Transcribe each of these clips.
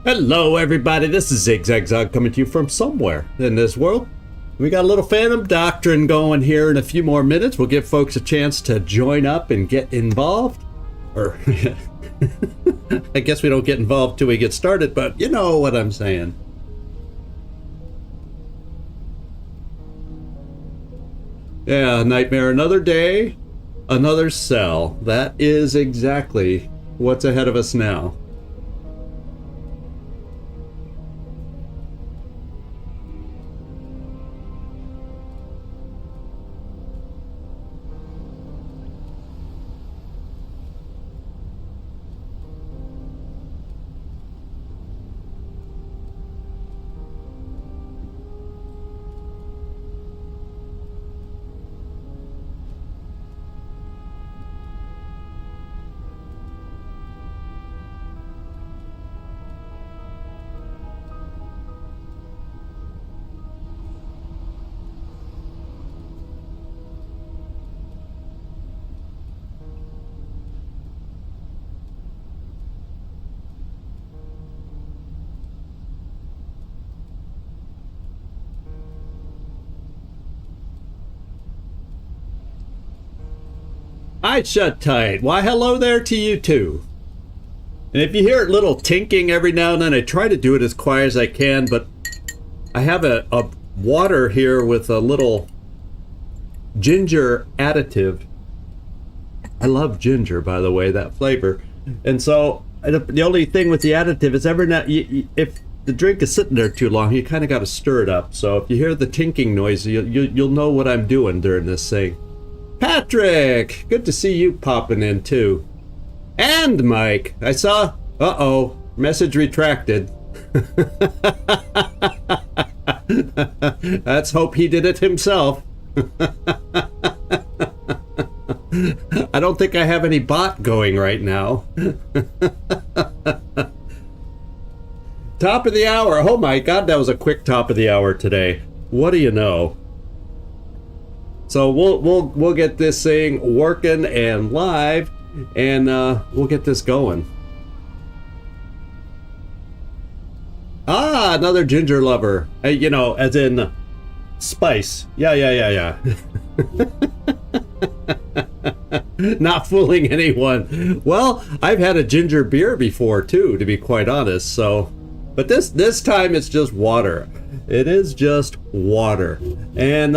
Hello everybody, this is Zigzag coming to you from somewhere in this world. We got a little Phantom Doctrine going here in a few more minutes. We'll give folks a chance to join up and get involved. Or, I guess we don't get involved till we get started, but you know what I'm saying. Yeah, Nightmare, another day, another cell. That is exactly what's ahead of us now. I'd shut tight. Why, hello there to you too. And if you hear a little tinking every now and then, I try to do it as quiet as I can, but I have a water here with a little ginger additive. I love ginger, by the way, that flavor. And so the only thing with the additive is every now, if the drink is sitting there too long, you kind of got to stir it up. So if you hear the tinking noise, you'll know what I'm doing during this thing. Patrick, good to see you popping in too. And Mike, I saw, uh-oh, message retracted. Let's hope he did it himself. I don't think I have any bot going right now. Top of the hour. Oh my God, that was a quick top of the hour today. What do you know? So we'll get this thing working and live, and we'll get this going. Ah, another ginger lover. You know, as in spice. Yeah. Not fooling anyone. Well, I've had a ginger beer before too, to be quite honest. So, but this time it's just water. It is just water, and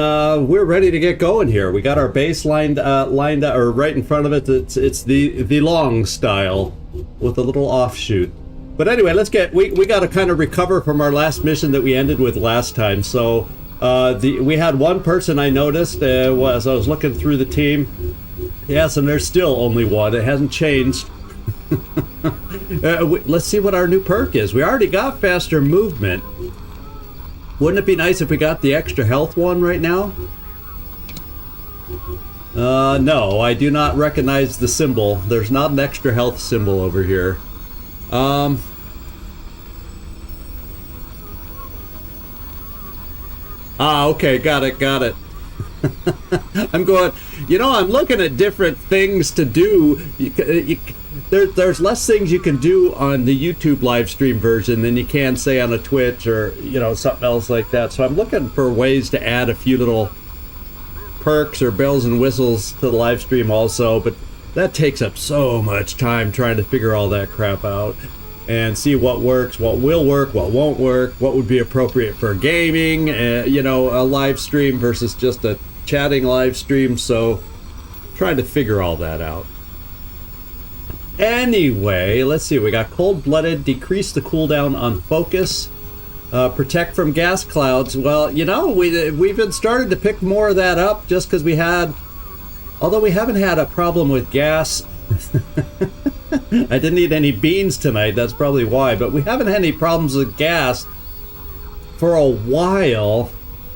we're ready to get going here. We got our base lined up, or right in front of it. It's the long style with a little offshoot. But anyway, let's get. We got to kind of recover from our last mission that we ended with last time. So we had one person I noticed as I was looking through the team. Yes, and there's still only one. It hasn't changed. Let's see what our new perk is. We already got faster movement. Wouldn't it be nice if we got the extra health one right now? No, I do not recognize the symbol. There's not an extra health symbol over here. Okay, got it. I'm going, I'm looking at different things to do. There's less things you can do on the YouTube live stream version than you can, say, on a Twitch or, something else like that. So I'm looking for ways to add a few little perks or bells and whistles to the live stream also. But that takes up so much time trying to figure all that crap out and see what works, what will work, what won't work, what would be appropriate for gaming, a live stream versus just a chatting live stream. So trying to figure all that out. Anyway, let's see. We got cold-blooded, decrease the cooldown on focus, protect from gas clouds. Well, we've been starting to pick more of that up just because although we haven't had a problem with gas. I didn't eat any beans tonight. That's probably why. But we haven't had any problems with gas for a while.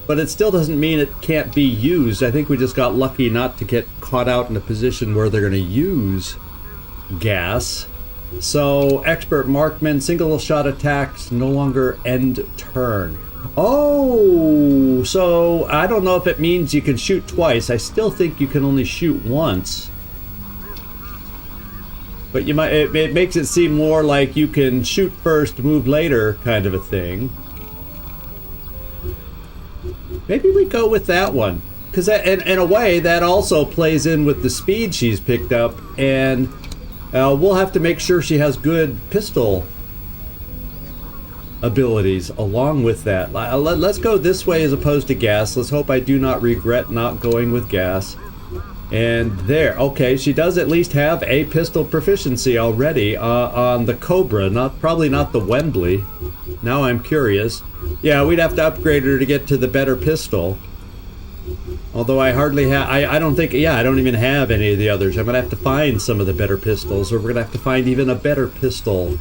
But it still doesn't mean it can't be used. I think we just got lucky not to get caught out in a position where they're going to use gas. So expert marksman, single shot attacks no longer end turn. Oh, so I don't know if it means you can shoot twice. I still think you can only shoot once. But you might it makes it seem more like you can shoot first, move later kind of a thing. Maybe we go with that one. Because in a way, that also plays in with the speed she's picked up. And we'll have to make sure she has good pistol abilities along with that. Let's go this way as opposed to gas. Let's hope I do not regret not going with gas. And there, okay, she does at least have a pistol proficiency already on the Cobra, probably not the Wembley. Now I'm curious. Yeah, we'd have to upgrade her to get to the better pistol. Although I hardly have, I don't think, yeah, I don't even have any of the others. I'm gonna have to find some of the better pistols, or we're gonna have to find even a better pistol.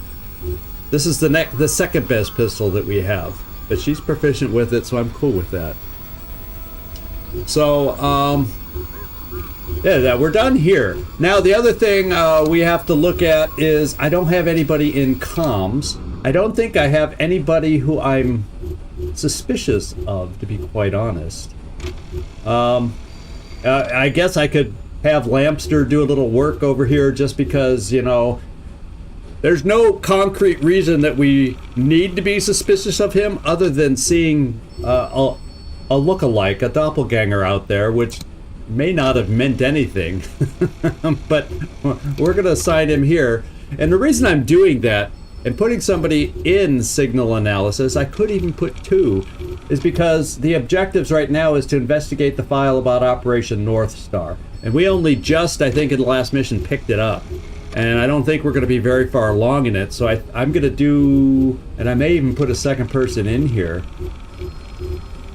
This is the second best pistol that we have, but she's proficient with it, so I'm cool with that. So, yeah, we're done here. Now, the other thing we have to look at is I don't have anybody in comms. I don't think I have anybody who I'm suspicious of, to be quite honest. I guess I could have Lampster do a little work over here just because, you know, there's no concrete reason that we need to be suspicious of him other than seeing a look-alike, a doppelganger out there, which may not have meant anything. But we're going to assign him here. And the reason I'm doing that and putting somebody in signal analysis, I could even put two, is because the objectives right now is to investigate the file about Operation Northstar. And we only just, I think, in the last mission picked it up. And I don't think we're going to be very far along in it. So I'm going to do, and I may even put a second person in here.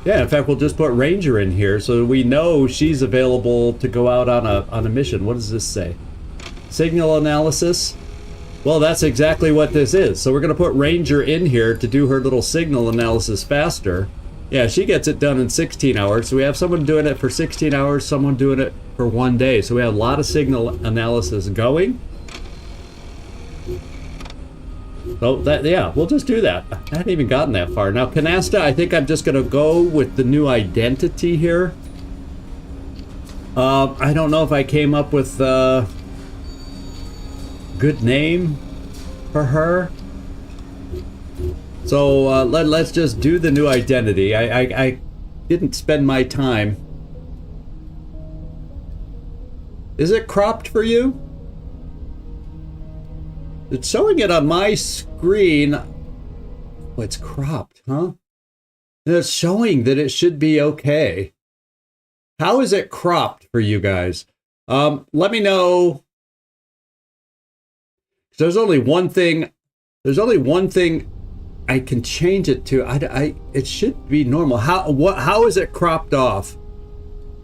Yeah, in fact, we'll just put Ranger in here so we know she's available to go out on a mission. What does this say? Signal analysis? Well, that's exactly what this is. So we're going to put Ranger in here to do her little signal analysis faster. Yeah, she gets it done in 16 hours. So we have someone doing it for 16 hours, someone doing it for 1 day. So we have a lot of signal analysis going. So that, yeah, we'll just do that. I haven't even gotten that far. Now, Canasta, I think I'm just going to go with the new identity here. I don't know if I came up with a good name for her. So let's just do the new identity. I didn't spend my time. Is it cropped for you? It's showing it on my screen. Oh, it's cropped, huh? And it's showing that it should be okay. How is it cropped for you guys? Let me know. There's only one thing. There's only one thing I can change it to. It should be normal. How is it cropped off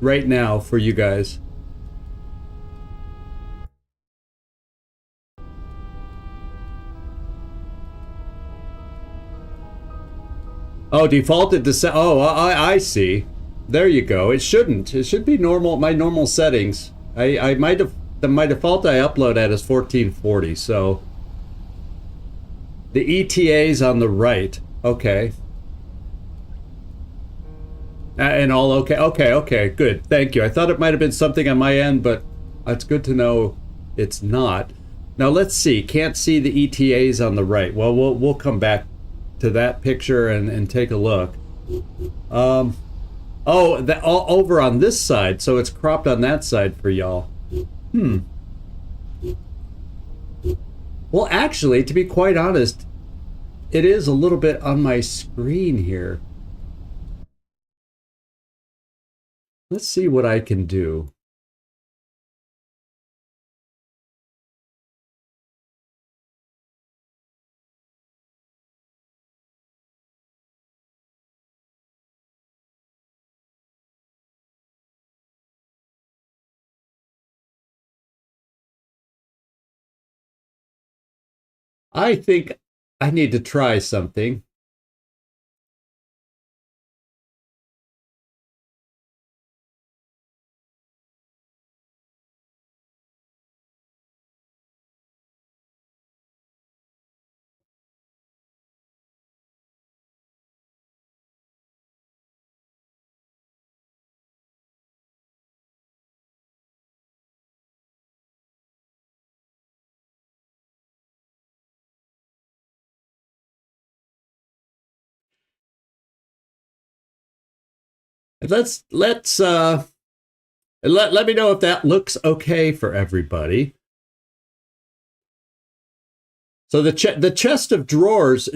right now for you guys? Oh, defaulted to oh, I see. There you go. It shouldn't. It should be normal. My normal settings. I might have my default I upload at is 1440. So the ETA's on the right. Okay. And all okay. Okay. Good. Thank you. I thought it might have been something on my end, but it's good to know it's not. Now let's see. Can't see the ETA's on the right. Well, we'll come back to that picture and take a look. Oh, over on this side, so it's cropped on that side for y'all. Well, actually, to be quite honest, it is a little bit on my screen here. Let's see what I can do. I think I need to try something. Let me know if that looks okay for everybody. So the chest of drawers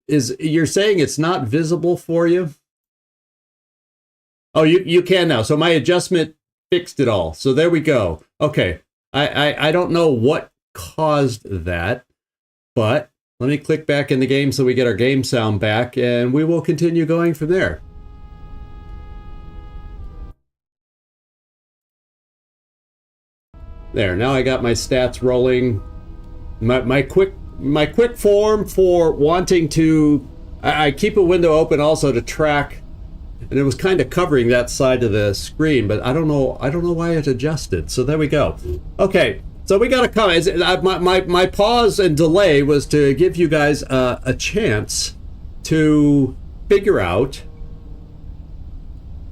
you're saying it's not visible for you? Oh, you can now. So my adjustment fixed it all. So there we go. Okay. I don't know what caused that, but let me click back in the game so we get our game sound back, and we will continue going from there. There, now I got my stats rolling. My quick form for wanting to, I keep a window open also to track, and it was kind of covering that side of the screen, but I don't know why it adjusted. So there we go. Okay, so we got a comment. My pause and delay was to give you guys a chance to figure out.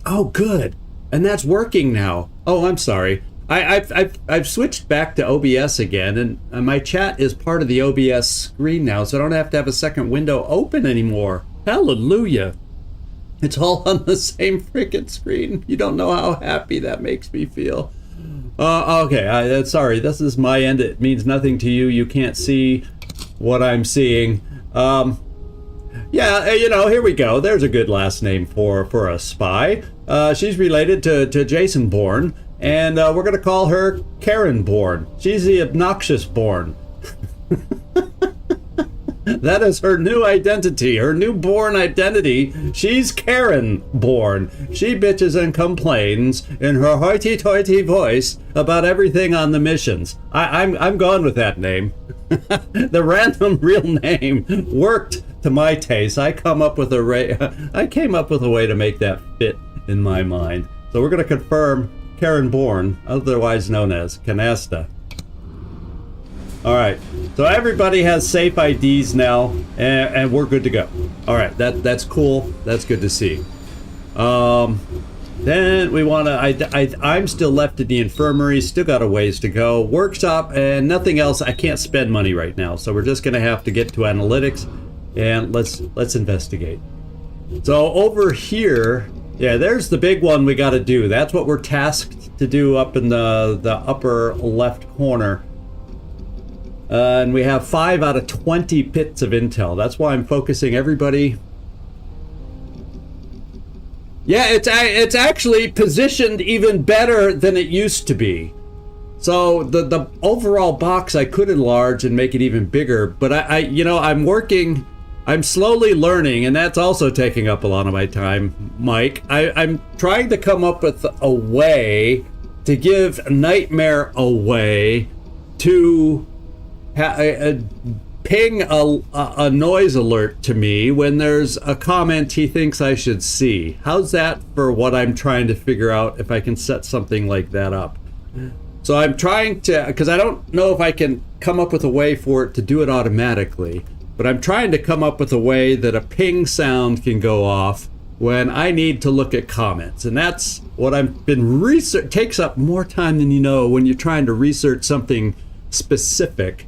Oh, good, and that's working now. Oh, I'm sorry. I've switched back to OBS again, and my chat is part of the OBS screen now, so I don't have to have a second window open anymore. Hallelujah. It's all on the same freaking screen. You don't know how happy that makes me feel. Okay, sorry, this is my end. It means nothing to you. You can't see what I'm seeing. Yeah, here we go. There's a good last name for a spy. She's related to Jason Bourne. And we're going to call her Karen Bourne. She's the obnoxious Bourne. That is her new identity, her new Bourne identity. She's Karen Bourne. She bitches and complains in her hoity-toity voice about everything on the missions. I'm gone with that name. The random real name worked to my taste. I came up with a way to make that fit in my mind. So we're going to confirm Karen Bourne, otherwise known as Canasta. All right, so everybody has safe IDs now, and we're good to go. All right, that's cool. That's good to see. Then we want to. I'm still left in the infirmary. Still got a ways to go. Workshop and nothing else. I can't spend money right now, so we're just gonna have to get to analytics, and let's investigate. So over here. Yeah, there's the big one we got to do. That's what we're tasked to do up in the upper left corner. And we have 5 out of 20 bits of intel. That's why I'm focusing everybody. Yeah, it's actually positioned even better than it used to be. So the overall box I could enlarge and make it even bigger, but I'm slowly learning, and that's also taking up a lot of my time, Mike. I'm trying to come up with a way to give Nightmare a way to ping a noise alert to me when there's a comment he thinks I should see. How's that for what I'm trying to figure out if I can set something like that up? So I'm trying to, because I don't know if I can come up with a way for it to do it automatically. But I'm trying to come up with a way that a ping sound can go off when I need to look at comments. And that's what I've been research. Takes up more time than you know when you're trying to research something specific.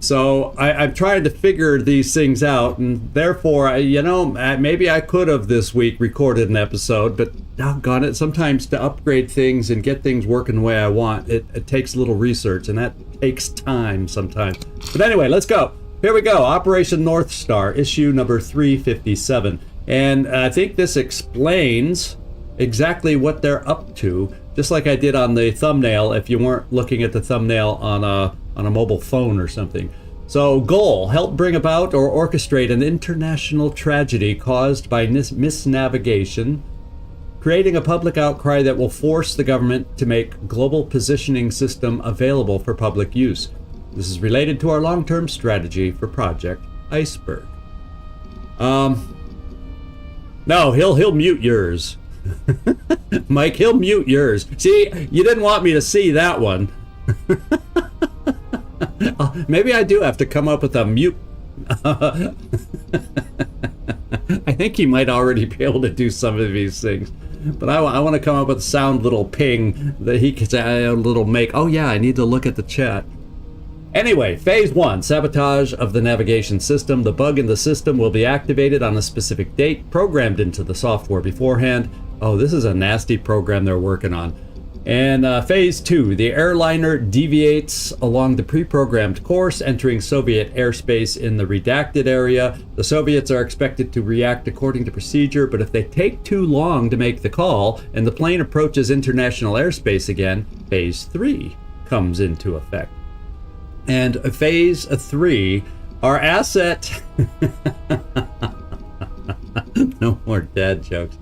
So I'm trying to figure these things out, and therefore, maybe I could have this week recorded an episode, but doggone it, sometimes to upgrade things and get things working the way I want, it takes a little research, and that takes time sometimes. But anyway, let's go. Here we go. Operation Northstar, issue number 357. And I think this explains exactly what they're up to, just like I did on the thumbnail if you weren't looking at the thumbnail on a mobile phone or something. So, goal, help bring about or orchestrate an international tragedy caused by misnavigation, creating a public outcry that will force the government to make global positioning system available for public use. This is related to our long-term strategy for Project Iceberg. No, he'll mute yours. Mike, he'll mute yours. See, you didn't want me to see that one. Maybe I do have to come up with a mute. I think he might already be able to do some of these things. But I want to come up with a sound little ping that he could say a little make. Oh yeah, I need to look at the chat. Anyway, phase 1, sabotage of the navigation system. The bug in the system will be activated on a specific date, programmed into the software beforehand. Oh, this is a nasty program they're working on. And phase 2, the airliner deviates along the pre-programmed course, entering Soviet airspace in the redacted area. The Soviets are expected to react according to procedure, but if they take too long to make the call and the plane approaches international airspace again, phase 3 comes into effect. And phase 3, our asset... No more dad jokes.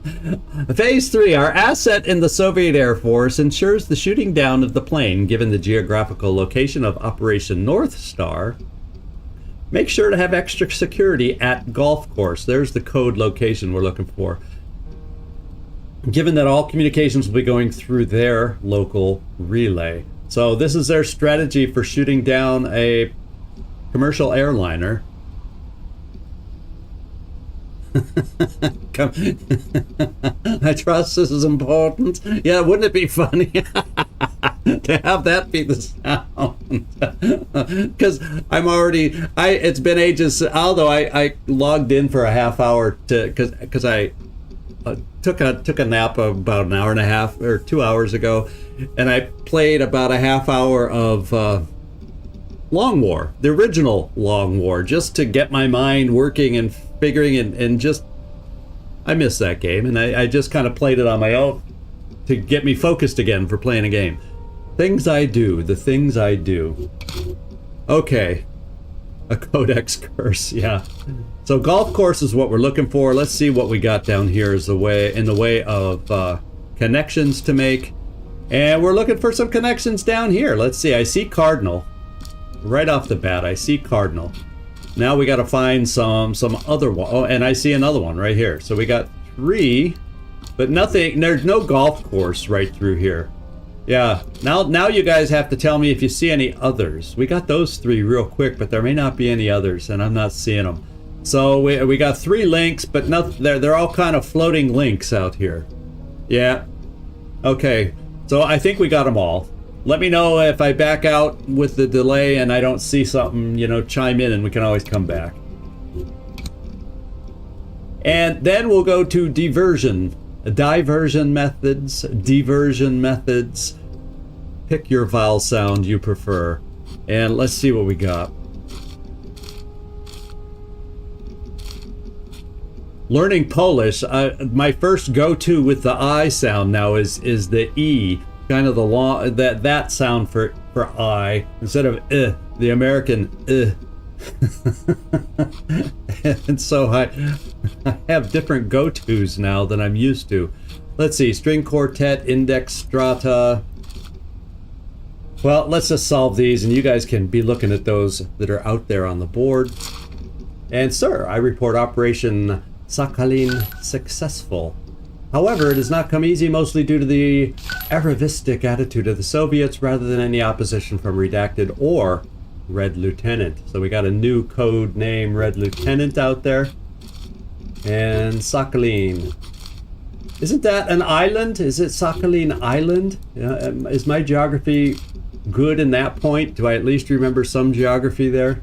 Phase 3, our asset in the Soviet Air Force ensures the shooting down of the plane given the geographical location of Operation Northstar. Make sure to have extra security at golf course. There's the code location we're looking for. Given that all communications will be going through their local relay. So this is their strategy for shooting down a commercial airliner. I trust this is important. Yeah, wouldn't it be funny to have that be the sound? Because it's been ages, although I logged in for a half hour because I took a nap about an hour and a half or 2 hours ago, and I played about a half hour of Long War, the original Long War, just to get my mind working and figuring and just, I missed that game, and I just kind of played it on my own to get me focused again for playing a game. Things I do, the things I do. Okay, a codex curse, yeah. So golf course is what we're looking for. Let's see what we got down here in the way of connections to make. And we're looking for some connections down here. Let's see, I see Cardinal. Right off the bat, I see Cardinal. Now we got to find some other one. Oh, and I see another one right here. So we got 3, but nothing. There's no golf course right through here. Yeah. Now you guys have to tell me if you see any others. We got those 3 real quick, but there may not be any others, and I'm not seeing them. So we got 3 links, but they're all kind of floating links out here. Yeah. Okay. So I think we got them all. Let me know if I back out with the delay and I don't see something, chime in and we can always come back. And then we'll go to diversion methods. Pick your vowel sound you prefer. And let's see what we got. Learning Polish, my first go-to with the I sound now is the E. Kind of the long that sound for I instead of the American and so I have different go-tos now than I'm used to. Let's see, string quartet, index strata. Well, let's just solve these and you guys can be looking at those that are out there on the board. And sir, I report Operation Sakhalin successful. However, it has not come easy, mostly due to the arrivistic attitude of the Soviets rather than any opposition from Redacted or Red Lieutenant. So we got a new code name, Red Lieutenant, out there. And Sakhalin. Isn't that an island? Is it Sakhalin Island? Is my geography good in that point? Do I at least remember some geography there?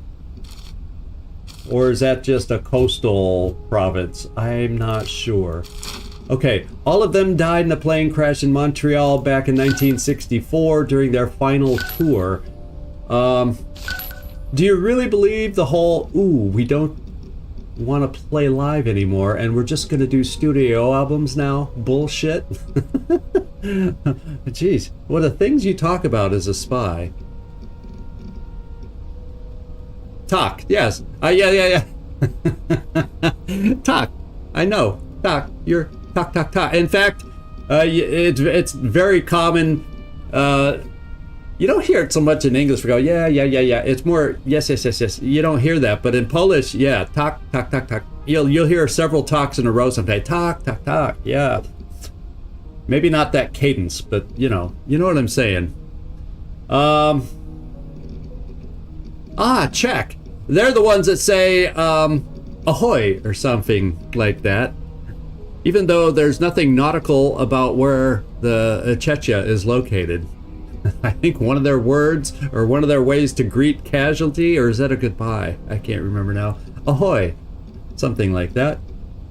Or is that just a coastal province? I'm not sure. Okay, all of them died in a plane crash in Montreal back in 1964 during their final tour. Do you really believe the whole, we don't want to play live anymore and we're just going to do studio albums now bullshit? Jeez, what are things you talk about as a spy? Talk, yes. Yeah. Talk, I know. Talk, you're... Talk. In fact, it's very common. You don't hear it so much in English. We go, yeah. It's more, yes. You don't hear that. But in Polish, yeah, talk. You'll hear several talks in a row sometimes. Talk. Yeah. Maybe not that cadence, but you know what I'm saying. Czech. They're the ones that say ahoy or something like that. Even though there's nothing nautical about where the Czechia is located. I think one of their words or one of their ways to greet casualty, or is that a goodbye? I can't remember now. Ahoy, something like that.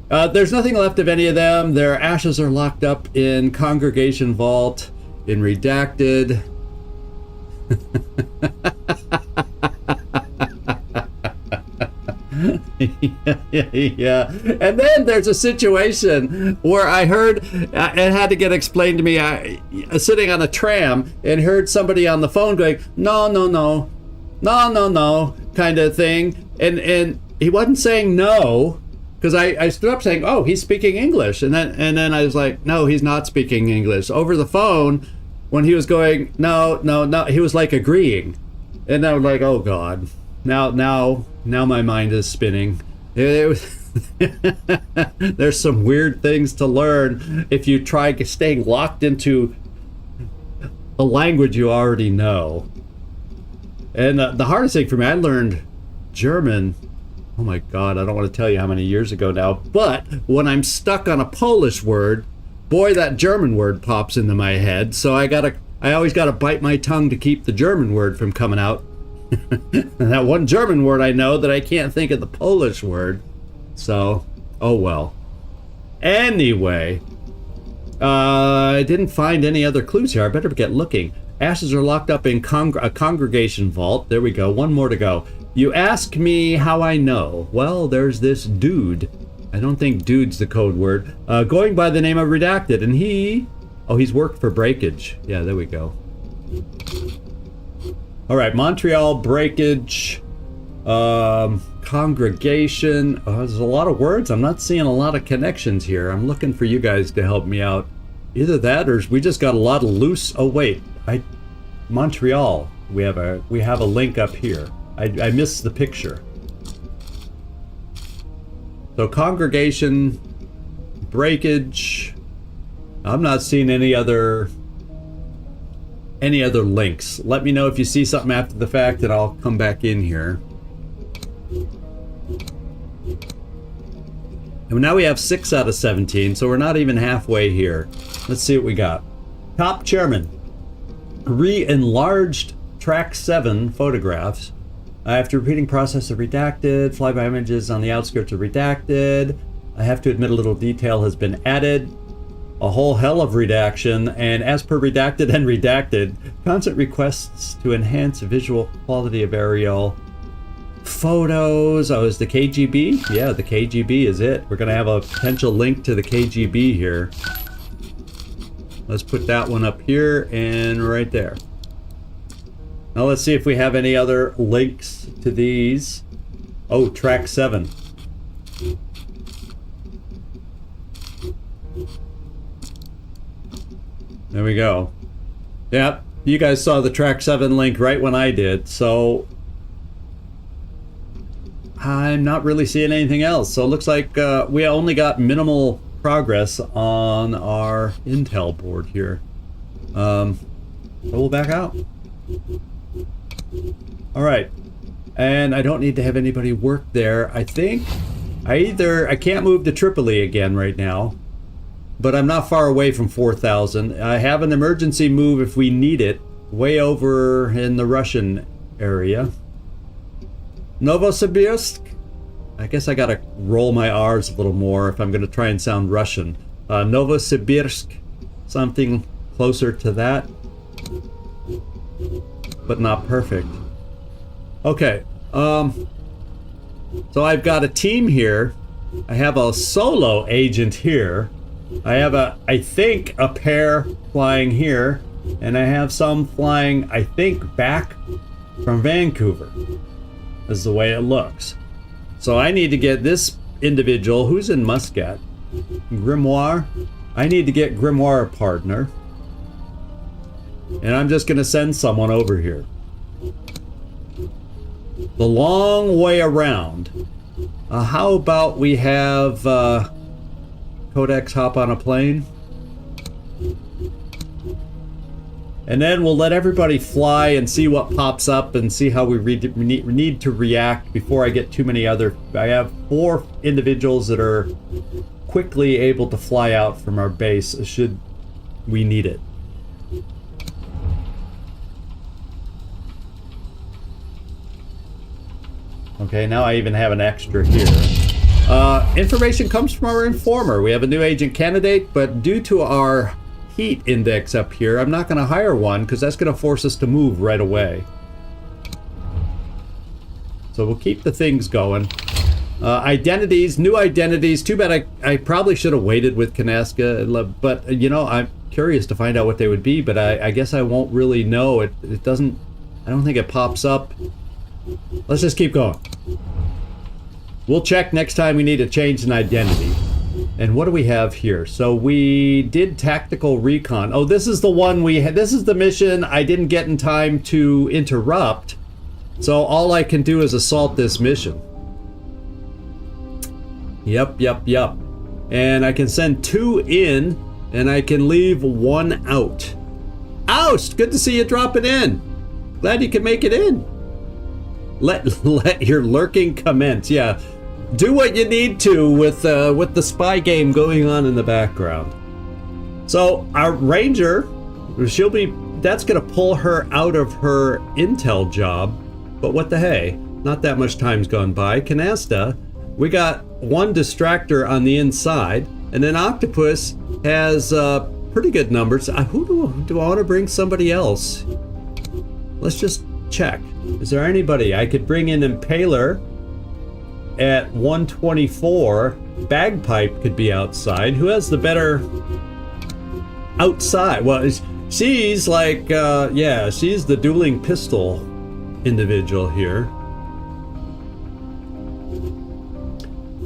There's nothing left of any of them. Their ashes are locked up in Congregation Vault in Redacted. Yeah. And then there's a situation where I heard, it had to get explained to me, I sitting on a tram and heard somebody on the phone going, no, kind of thing. And he wasn't saying no, because I stood up saying, oh, he's speaking English. And then I was like, no, he's not speaking English. Over the phone, when he was going, no, he was like agreeing. And I was like, oh God. Now my mind is spinning. There's some weird things to learn if you try staying locked into a language you already know. And the hardest thing for me, I learned German. Oh my God, I don't want to tell you how many years ago now. But when I'm stuck on a Polish word, boy, that German word pops into my head. So I always gotta bite my tongue to keep the German word from coming out. That one German word I know that I can't think of the Polish word. So, oh well. Anyway, I didn't find any other clues here. I better get looking. Ashes are locked up in a Congregation Vault. There we go. One more to go. You ask me how I know. Well, there's this dude. I don't think dude's the code word. Going by the name of Redacted, and he's worked for Breakage. Yeah, there we go. All right, Montreal, Breakage, Congregation. There's a lot of words. I'm not seeing a lot of connections here. I'm looking for you guys to help me out. Either that, or we just got a lot of loose. Oh wait, Montreal. We have a link up here. I missed the picture. So Congregation, Breakage. I'm not seeing any other links. Let me know if you see something after the fact, and I'll come back in here. And now we have 6 out of 17, so we're not even halfway here. Let's see what we got. Top Chairman. Re-enlarged track 7 photographs. After repeating process of Redacted, flyby images on the outskirts of Redacted. I have to admit a little detail has been added. A whole hell of redaction, and as per Redacted and Redacted, constant requests to enhance visual quality of aerial photos. Oh, is the KGB? Yeah, the KGB is it. We're gonna have a potential link to the KGB here. Let's put that one up here and right there. Now let's see if we have any other links to these. Oh, track 7. There we go. Yep, you guys saw the track 7 link right when I did, so I'm not really seeing anything else. So it looks like we only got minimal progress on our Intel board here. So we'll back out. All right, and I don't need to have anybody work there. I think I can't move to Tripoli again right now, but I'm not far away from 4,000. I have an emergency move if we need it, way over in the Russian area. Novosibirsk? I guess I gotta roll my R's a little more if I'm gonna try and sound Russian. Novosibirsk, something closer to that, but not perfect. Okay, so I've got a team here. I have a solo agent here. I have I think, a pair flying here, and I have some flying, I think, back from Vancouver. This is the way it looks. So I need to get this individual who's in Muscat, Grimoire. I need to get Grimoire a partner, and I'm just going to send someone over here. The long way around. How about we have Codex hop on a plane, and then we'll let everybody fly and see what pops up and see how we need to react before I get too many other. I have 4 individuals that are quickly able to fly out from our base should we need it. Okay, now I even have an extra here. Information comes from our informer. We have a new agent candidate, but due to our heat index up here, I'm not going to hire one because that's going to force us to move right away. So we'll keep the things going. Identities, new identities. Too bad I probably should have waited with Kanaska, but you know, I'm curious to find out what they would be, but I guess I won't really know. It doesn't, I don't think it pops up. Let's just keep going. We'll check next time we need to change an identity. And what do we have here? So we did tactical recon. Oh, this is the one we had. This is the mission I didn't get in time to interrupt. So all I can do is assault this mission. Yep. And I can send 2 in, and I can leave 1 out. Oust! Good to see you dropping in. Glad you could make it in. Let your lurking commence. Yeah, do what you need to with the spy game going on in the background. So our ranger, that's gonna pull her out of her intel job. But what the hey? Not that much time's gone by. Canasta, we got 1 distractor on the inside, and then Octopus has pretty good numbers. Who do I want to bring? Somebody else. Let's just check. Is there anybody? I could bring in Impaler at 124. Bagpipe could be outside. Who has the better outside? Well, she's like, yeah, she's the dueling pistol individual here.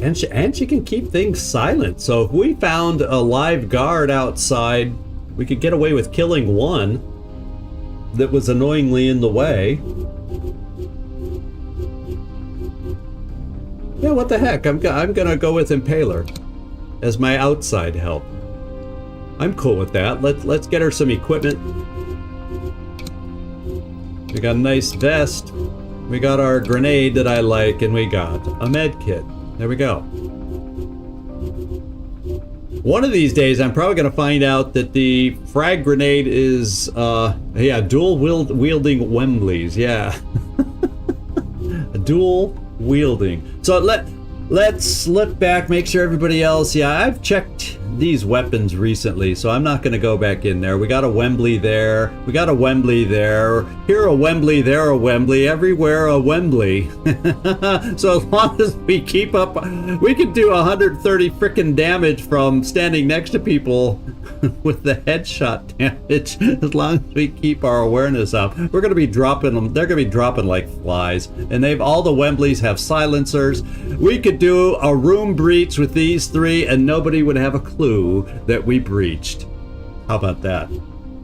And she can keep things silent. So if we found a live guard outside, we could get away with killing 1 that was annoyingly in the way. Yeah, what the heck? I'm gonna go with Impaler as my outside help. I'm cool with that. Let's get her some equipment. We got a nice vest. We got our grenade that I like, and we got a med kit. There we go. One of these days, I'm probably going to find out that the frag grenade is, yeah, dual wielding Wembleys. Yeah, dual wielding. So let's slip back, make sure everybody else. Yeah, I've checked these weapons recently, so I'm not going to go back in there. We got a Wembley there. We got a Wembley there. Here a Wembley, there a Wembley. Everywhere a Wembley. So as long as we keep up, we can do 130 frickin' damage from standing next to people with the headshot damage. As long as we keep our awareness up, we're going to be dropping them. They're going to be dropping like flies. And all the Wembleys have silencers. We could do a room breach with these 3, and nobody would have a clue that we breached. How about that?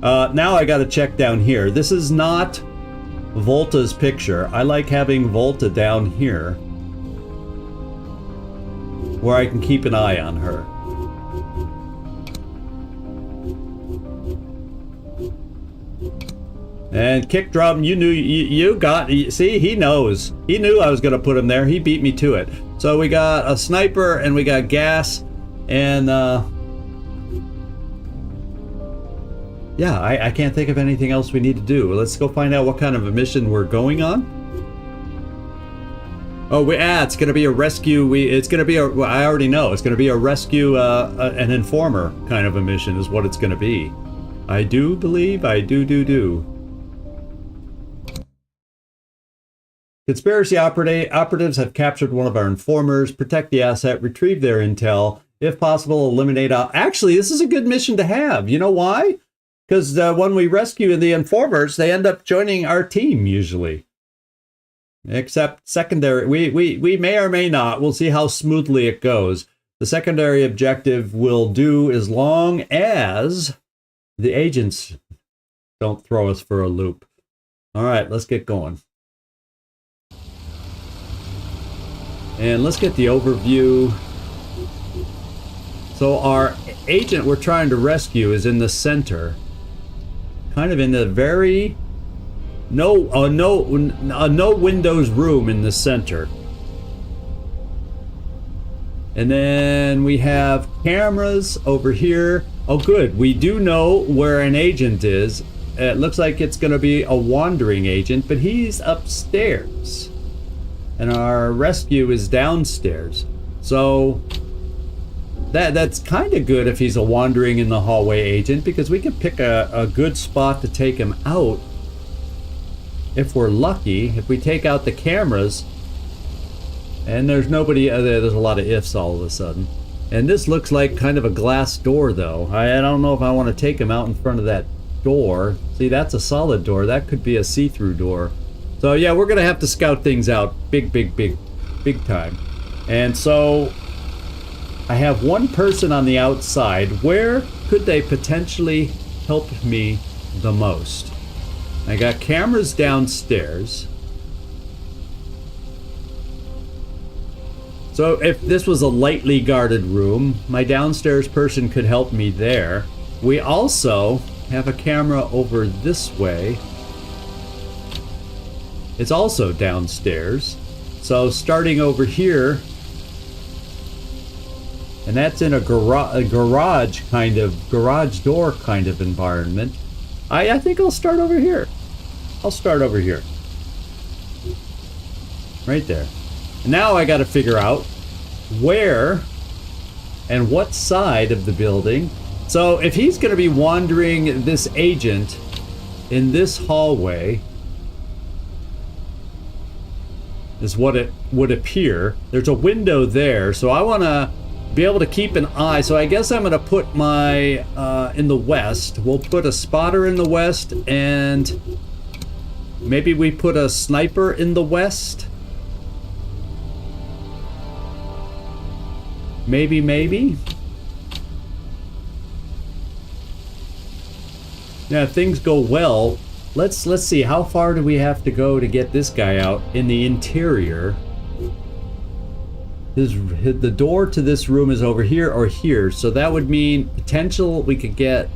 Now I gotta check down here. This is not Volta's picture. I like having Volta down here where I can keep an eye on her. And Kick Drum, you knew, you got, see, he knows. He knew I was gonna put him there. He beat me to it. So we got a sniper and we got gas. And yeah, I can't think of anything else we need to do. Let's go find out what kind of a mission we're going on. Oh, it's going to be a rescue. It's going to be well, I already know. It's going to be a rescue, an informer kind of a mission is what it's going to be. I do believe, I do. Conspiracy operatives have captured one of our informers, protect the asset, retrieve their intel. If possible, eliminate out. Actually, this is a good mission to have. You know why? Because when we rescue the informers, they end up joining our team usually. Except secondary, we may or may not. We'll see how smoothly it goes. The secondary objective will do as long as the agents don't throw us for a loop. All right, let's get going. And let's get the overview. So our agent we're trying to rescue is in the center, kind of in the very no windows room in the center. And then we have cameras over here. Oh, good. We do know where an agent is. It looks like it's going to be a wandering agent, but he's upstairs. and our rescue is downstairs. So that's kind of good if he's a wandering in the hallway agent, because we can pick a good spot to take him out if we're lucky. If we take out the cameras, and there's nobody, there's a lot of ifs all of a sudden. And this looks like kind of a glass door, though. I don't know if I want to take him out in front of that door. See, that's a solid door. That could be a see-through door. So yeah, we're gonna have to scout things out big time. And so I have one person on the outside. Where could they potentially help me the most? I got cameras downstairs. So if this was a lightly guarded room, my downstairs person could help me there. We also have a camera over this way. It's also downstairs. So starting over here, and that's in a garage door kind of environment. I think I'll start over here. I'll start over here. Right there. And now I got to figure out where and what side of the building. So if he's going to be wandering this agent in this hallway, is what it would appear. There's a window there, so I want to be able to keep an eye. So I guess I'm going to put my in the west. We'll put a spotter in the west, and maybe we put a sniper in the west. Maybe. Yeah, if things go well, let's see, how far do we have to go to get this guy out in the interior? The door to this room is over here or here, so that would mean potential we could get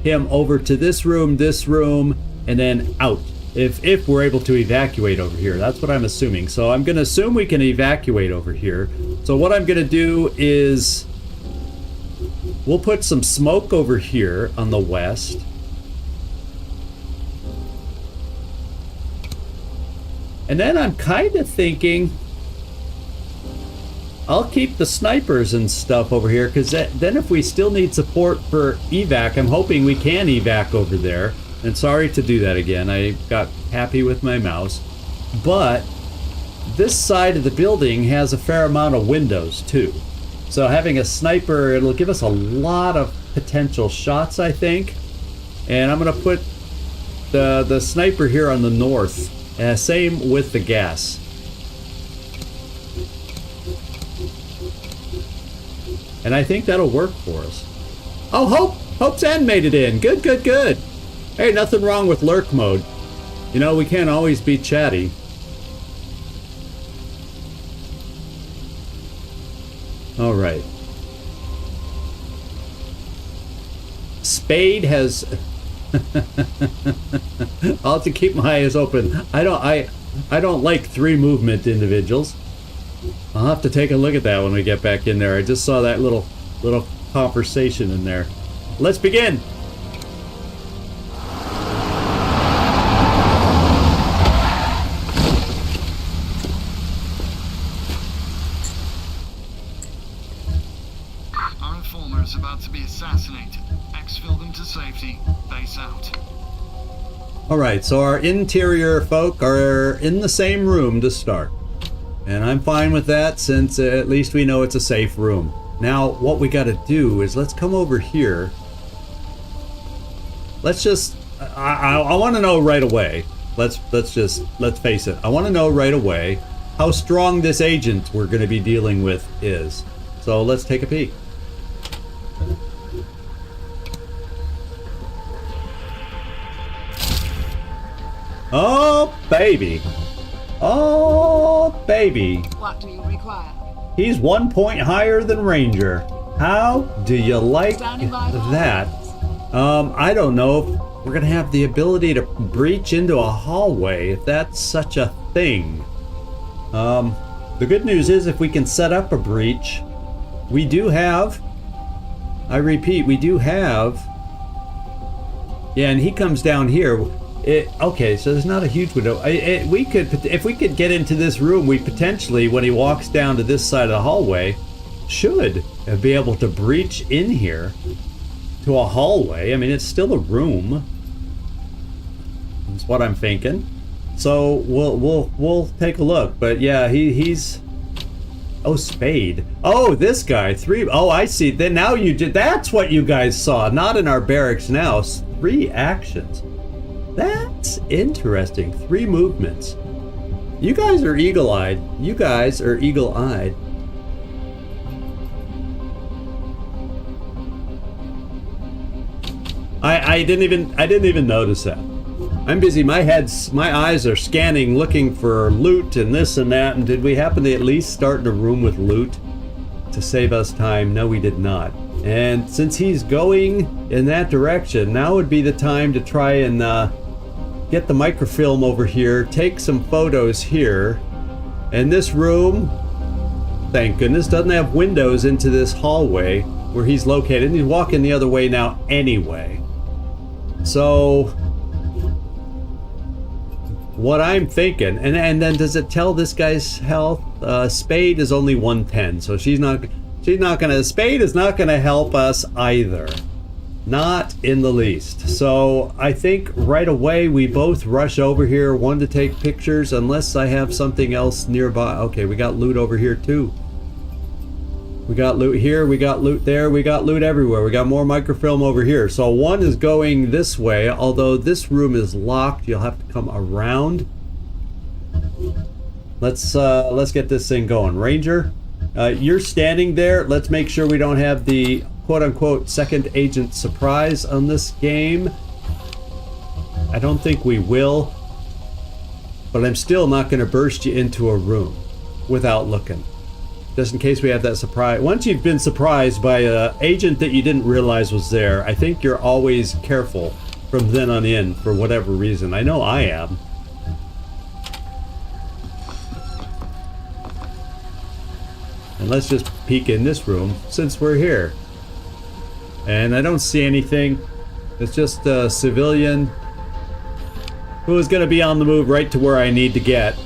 him over to this room, and then out. If we're able to evacuate over here. That's what I'm assuming. So I'm going to assume we can evacuate over here. So what I'm going to do is we'll put some smoke over here on the west. And then I'm kind of thinking I'll keep the snipers and stuff over here, because then if we still need support for evac, I'm hoping we can evac over there. And sorry to do that again, I got happy with my mouse. But this side of the building has a fair amount of windows too. So having a sniper, it'll give us a lot of potential shots, I think. And I'm gonna put the sniper here on the north. Same with the gas. And I think that'll work for us. Oh, Hope's End made it in. Good. Hey, nothing wrong with lurk mode. You know, we can't always be chatty. All right. Spade has... I'll have to keep my eyes open. I don't like 3 movement individuals. I'll have to take a look at that when we get back in there. I just saw that little conversation in there. Let's begin. Our informer is about to be assassinated. Exfil them to safety. Base out. Alright, so our interior folk are in the same room to start. And I'm fine with that, since at least we know it's a safe room. Now, what we gotta do is let's come over here. Let's just... I want to know right away. Let's face it. I want to know right away how strong this agent we're going to be dealing with is. So let's take a peek. Oh, baby. Oh, baby. What do you require? He's 1 point higher than Ranger. How do you like that? I don't know if we're going to have the ability to breach into a hallway, if that's such a thing. The good news is if we can set up a breach, we do have... I repeat, we do have... Yeah, and he comes down here. Okay, so there's not a huge window. We could, if we could get into this room, we potentially, when he walks down to this side of the hallway, should be able to breach in here to a hallway. I mean, it's still a room. That's what I'm thinking. So we'll take a look. But yeah, he's. Oh, Spade. Oh, this guy. 3. Oh, I see. Then now you did. That's what you guys saw. Not in our barracks now. 3 actions. That's interesting. 3 movements. You guys are eagle-eyed. You guys are eagle-eyed. I didn't even notice that. I'm busy. My eyes are scanning, looking for loot and this and that. And did we happen to at least start in a room with loot to save us time? No, we did not. And since he's going in that direction, now would be the time to try and get the microfilm over here, take some photos here. And this room, thank goodness, doesn't have windows into this hallway where he's located. And he's walking the other way now anyway. So what I'm thinking, and then does it tell this guy's health? Spade is only 110, so she's not gonna, Spade is not gonna help us either. Not in the least. So I think right away we both rush over here, one to take pictures, unless I have something else nearby. Okay, we got loot over here too. We got loot here, we got loot there, we got loot everywhere. We got more microfilm over here. So one is going this way, although this room is locked. You'll have to come around. Let's get this thing going. Ranger, you're standing there. Let's make sure we don't have the quote-unquote second agent surprise on this game. I don't think we will, but I'm still not going to burst you into a room without looking. Just in case we have that surprise. Once you've been surprised by an agent that you didn't realize was there, I think you're always careful from then on in for whatever reason. I know I am. And let's just peek in this room since we're here. And I don't see anything. It's just a civilian who is going to be on the move right to where I need to get.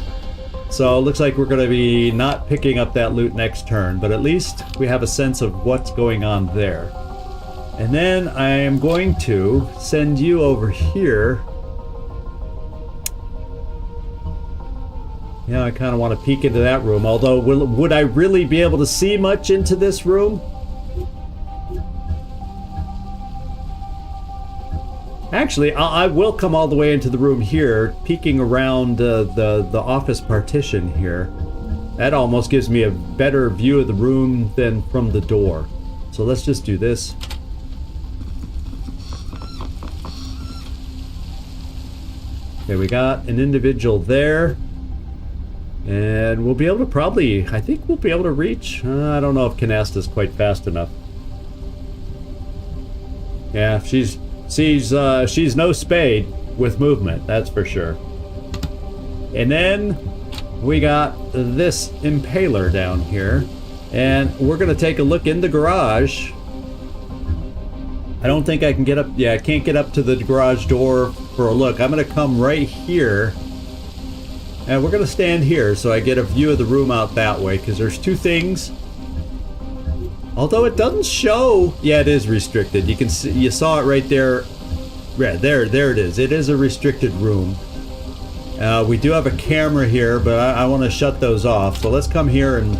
So it looks like we're going to be not picking up that loot next turn, but at least we have a sense of what's going on there. And then I am going to send you over here. Yeah, I kind of want to peek into that room, although would I really be able to see much into this room? Actually, I will come all the way into the room here, peeking around the office partition here. That almost gives me a better view of the room than from the door. So let's just do this. Okay, we got an individual there. And we'll be able to probably, I think we'll be able to reach. I don't know if Canasta's quite fast enough. Yeah, she's no Spade with movement, that's for sure. And then we got this impaler down here, and we're gonna take a look in the garage. I don't think I can get up. Yeah, I can't get up to the garage door for a look. I'm gonna come right here, and we're gonna stand here so I get a view of the room out that way, because there's 2 things. Although it doesn't show, yeah, it is restricted. You can see, you saw it right there. Yeah, there it is. It is a restricted room. We do have a camera here, but I want to shut those off. So let's come here and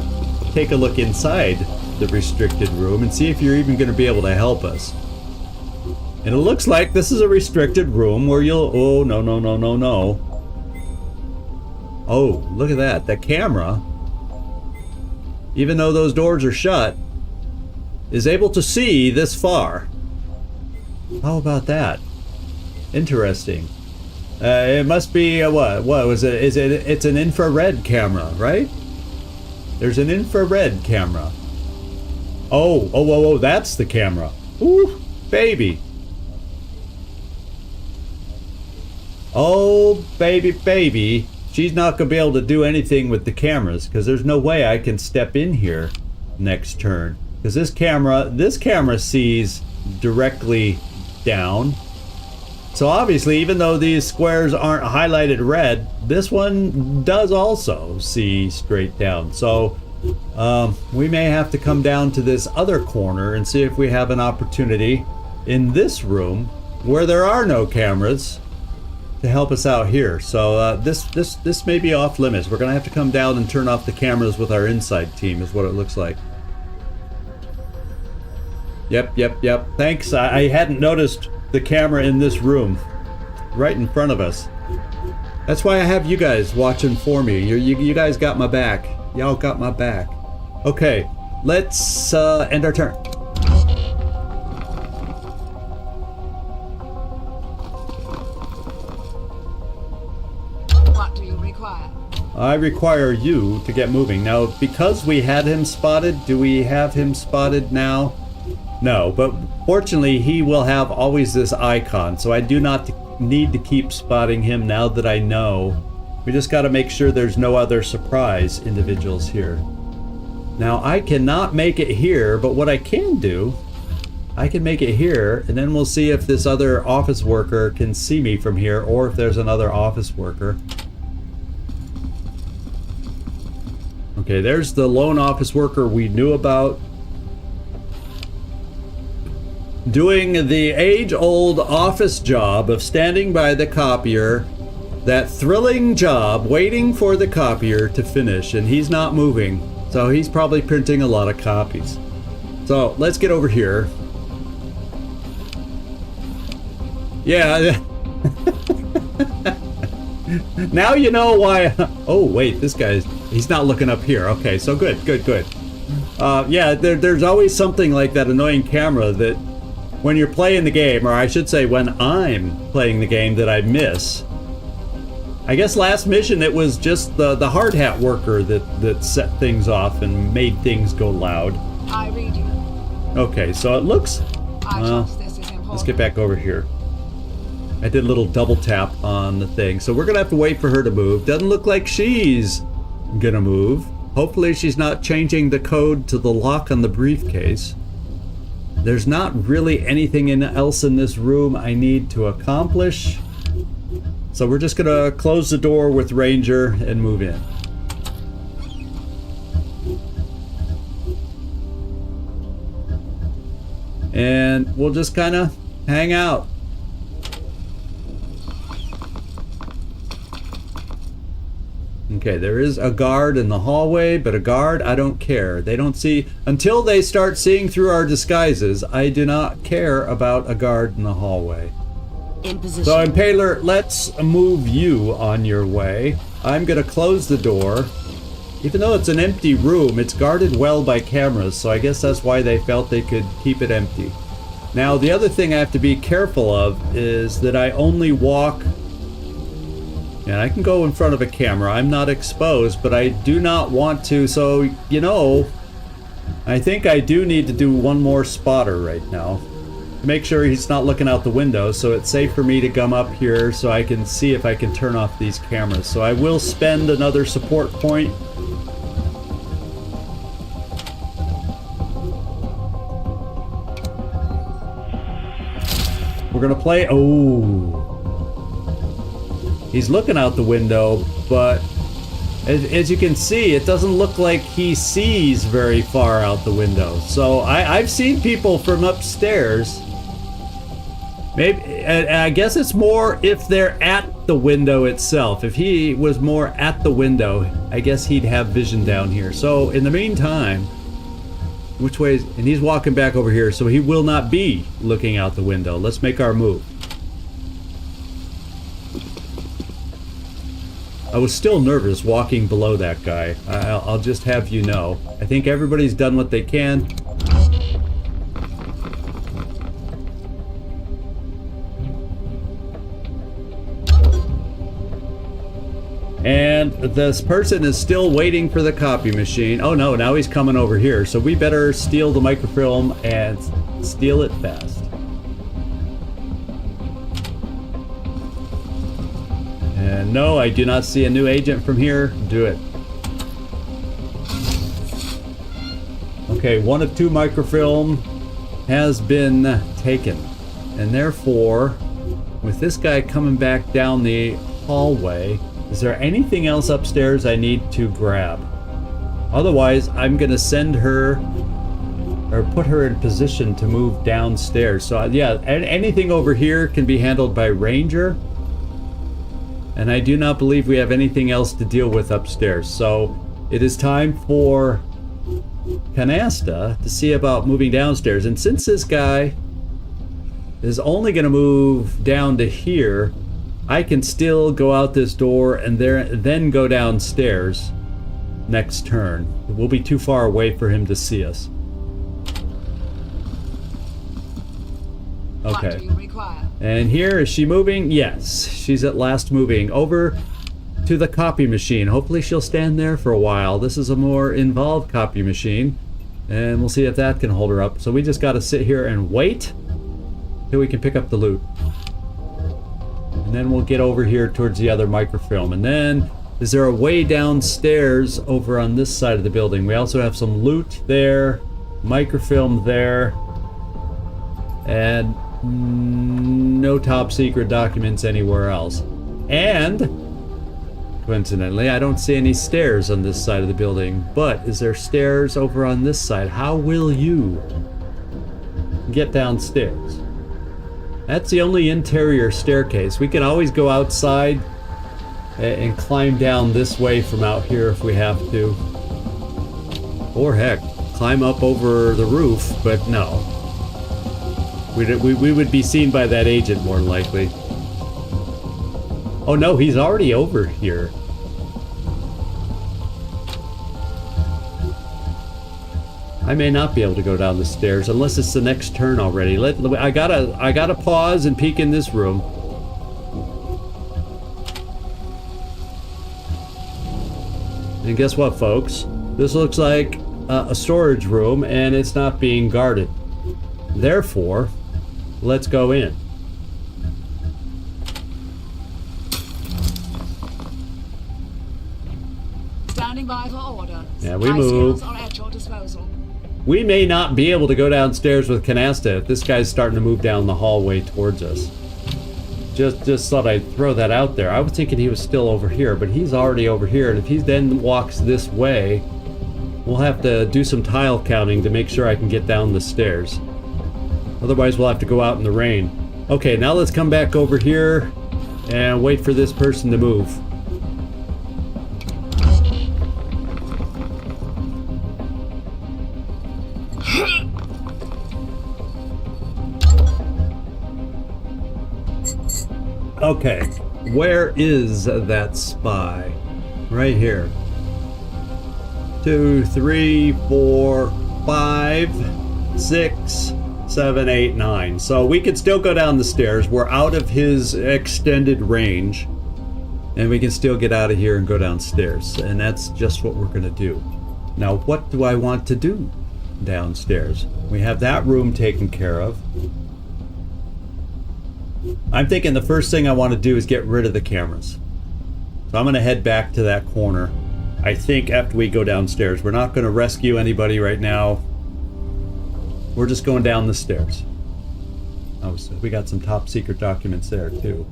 take a look inside the restricted room and see if you're even going to be able to help us. And it looks like this is a restricted room where you'll... Oh, no, no, no, no, no. Oh, look at that. The camera, even though those doors are shut, is able to see this far. How about that? Interesting. It must be what was it? It's an infrared camera, right? There's an infrared camera. Oh, that's the camera. Ooh, baby. Oh, baby. She's not gonna be able to do anything with the cameras, because there's no way I can step in here next turn. Because this camera sees directly down. So obviously, even though these squares aren't highlighted red, this one does also see straight down. So we may have to come down to this other corner and see if we have an opportunity in this room where there are no cameras to help us out here. So this may be off limits. We're gonna have to come down and turn off the cameras with our inside team, is what it looks like. Yep. Thanks. I hadn't noticed the camera in this room right in front of us. That's why I have you guys watching for me. You guys got my back. Y'all got my back. Okay, let's end our turn. What do you require? I require you to get moving. Now, because we had him spotted, do we have him spotted now? No, but fortunately he will have always this icon, so I do not need to keep spotting him now that I know. We just got to make sure there's no other surprise individuals here. Now, I cannot make it here, but what I can do, I can make it here, and then we'll see if this other office worker can see me from here, or if there's another office worker. Okay, there's the lone office worker we knew about. Doing the age-old office job of standing by the copier, that thrilling job waiting for the copier to finish, and he's not moving, so he's probably printing a lot of copies. So let's get over here. Yeah. Now you know why. Oh wait, this guy's, he's not looking up here. Okay, so good. Yeah, there's always something like that annoying camera that when you're playing the game, or I should say when I'm playing the game, that I miss. I guess last mission it was just the hard hat worker that set things off and made things go loud. I read you. Okay, so it looks... I trust this is important. Let's get back over here. I did a little double tap on the thing. So we're gonna have to wait for her to move. Doesn't look like she's gonna move. Hopefully she's not changing the code to the lock on the briefcase. There's not really anything else in this room I need to accomplish. So we're just gonna close the door with Ranger and move in. And we'll just kind of hang out. Okay, there is a guard in the hallway, but a guard, I don't care. They don't see, until they start seeing through our disguises, I do not care about a guard in the hallway. In position. So Impaler, let's move you on your way. I'm gonna close the door. Even though it's an empty room, it's guarded well by cameras, so I guess that's why they felt they could keep it empty. Now, the other thing I have to be careful of is that I only walk... And I can go in front of a camera. I'm not exposed, but I do not want to. So, you know, I think I do need to do one more spotter right now. Make sure he's not looking out the window, so it's safe for me to come up here so I can see if I can turn off these cameras. So I will spend another support point. We're gonna play... Oh... He's looking out the window, but as you can see, it doesn't look like he sees very far out the window. So I've seen people from upstairs. Maybe I guess it's more if they're at the window itself. If he was more at the window, I guess he'd have vision down here. So in the meantime, which way is, and he's walking back over here, so he will not be looking out the window. Let's make our move. I was still nervous walking below that guy. I'll just have you know. I think everybody's done what they can. And this person is still waiting for the copy machine. Oh no, now he's coming over here. So we better steal the microfilm and steal it fast. And no, I do not see a new agent from here. Do it. Okay, 1 of 2 microfilm has been taken. And therefore, with this guy coming back down the hallway, is there anything else upstairs I need to grab? Otherwise, I'm gonna send her or put her in position to move downstairs. So yeah, anything over here can be handled by Ranger. And I do not believe we have anything else to deal with upstairs. So it is time for Canasta to see about moving downstairs. And since this guy is only going to move down to here, I can still go out this door and then go downstairs next turn. We'll be too far away for him to see us. What Okay. do you require? And here, is she moving? Yes, she's at last moving over to the copy machine. Hopefully she'll stand there for a while. This is a more involved copy machine, and we'll see if that can hold her up. So we just got to sit here and wait till we can pick up the loot. And then we'll get over here towards the other microfilm. And then, is there a way downstairs over on this side of the building? We also have some loot there, microfilm there, and no top secret documents anywhere else. And coincidentally, I don't see any stairs on this side of the building, but is there stairs over on this side? How will you get downstairs? That's the only interior staircase. We can always go outside and climb down this way from out here if we have to. Or heck, climb up over the roof, but no. We would be seen by that agent more than likely. Oh no, he's already over here. I may not be able to go down the stairs unless it's the next turn already. I gotta pause and peek in this room. And guess what, folks? This looks like a storage room, and it's not being guarded. Therefore, let's go in. Standing by for order. Yeah, we My move. skills are at your disposal. We may not be able to go downstairs with Canasta if this guy's starting to move down the hallway towards us. Just thought I'd throw that out there. I was thinking he was still over here, but he's already over here, and if he then walks this way, we'll have to do some tile counting to make sure I can get down the stairs. Otherwise, we'll have to go out in the rain. Okay, now let's come back over here and wait for this person to move. Okay, where is that spy? Right here. 2, 3, 4, 5, 6, 7, 8, 9. So we could still go down the stairs. We're out of his extended range, and we can still get out of here and go downstairs. And that's just what we're gonna do. Now, what do I want to do downstairs? We have that room taken care of. I'm thinking the first thing I want to do is get rid of the cameras. So I'm gonna head back to that corner. I think after we go downstairs. We're not gonna rescue anybody right now. We're just going down the stairs. Oh, so we got some top secret documents there too.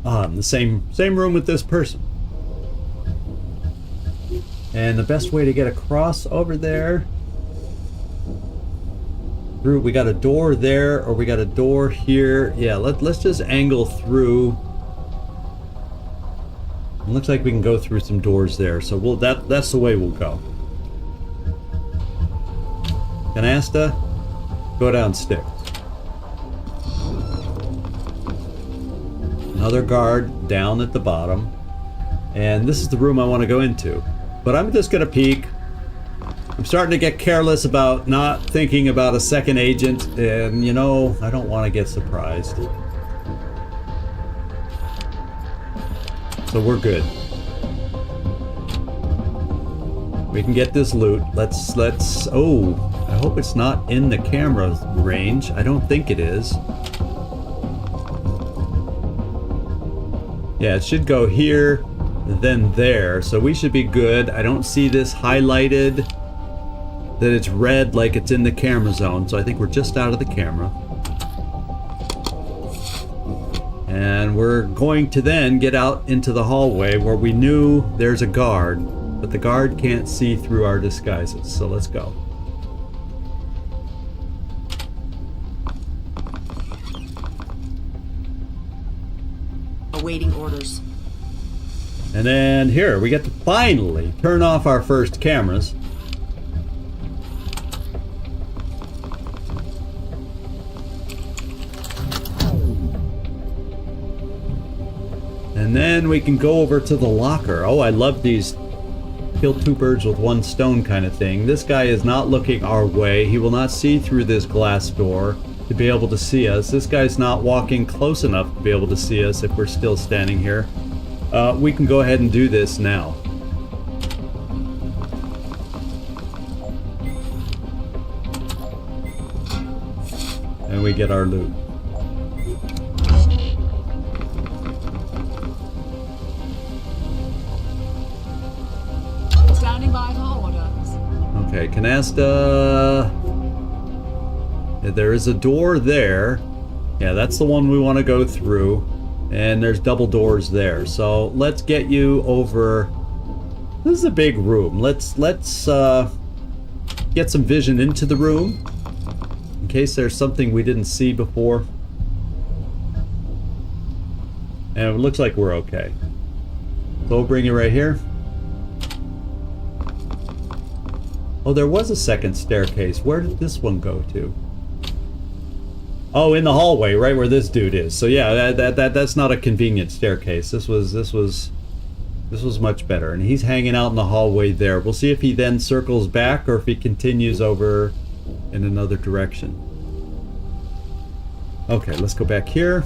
The same room with this person. And the best way to get across over there, through, we got a door there, or we got a door here. Yeah, let's just angle through. It looks like we can go through some doors there, so that's the way we'll go. Canasta, go downstairs. Another guard down at the bottom. And this is the room I want to go into. But I'm just gonna peek. I'm starting to get careless about not thinking about a second agent, and you know, I don't want to get surprised. So we're good. We can get this loot. Let's, oh, I hope it's not in the camera range. I don't think it is. Yeah, it should go here, then there. So we should be good. I don't see this highlighted, that it's red like it's in the camera zone. So I think we're just out of the camera. And we're going to then get out into the hallway where we knew there's a guard, but the guard can't see through our disguises. So let's go. Awaiting orders. And then here, we get to finally turn off our first cameras. And then we can go over to the locker. Oh, I love these kill two birds with one stone kind of thing. This guy is not looking our way. He will not see through this glass door to be able to see us. This guy's not walking close enough to be able to see us if we're still standing here. We can go ahead and do this now. And we get our loot. Standing by for orders. Okay, Canasta. Yeah, there is a door there. Yeah, that's the one we want to go through. And there's double doors there. So let's get you over. This is a big room. Let's get some vision into the room in case there's something we didn't see before. And it looks like we're okay. So we'll bring you right here. Oh, there was a second staircase. Where did this one go to? Oh, in the hallway, right where this dude is. So yeah, that's not a convenient staircase. This was much better. And he's hanging out in the hallway there. We'll see if he then circles back or if he continues over in another direction. Okay, let's go back here.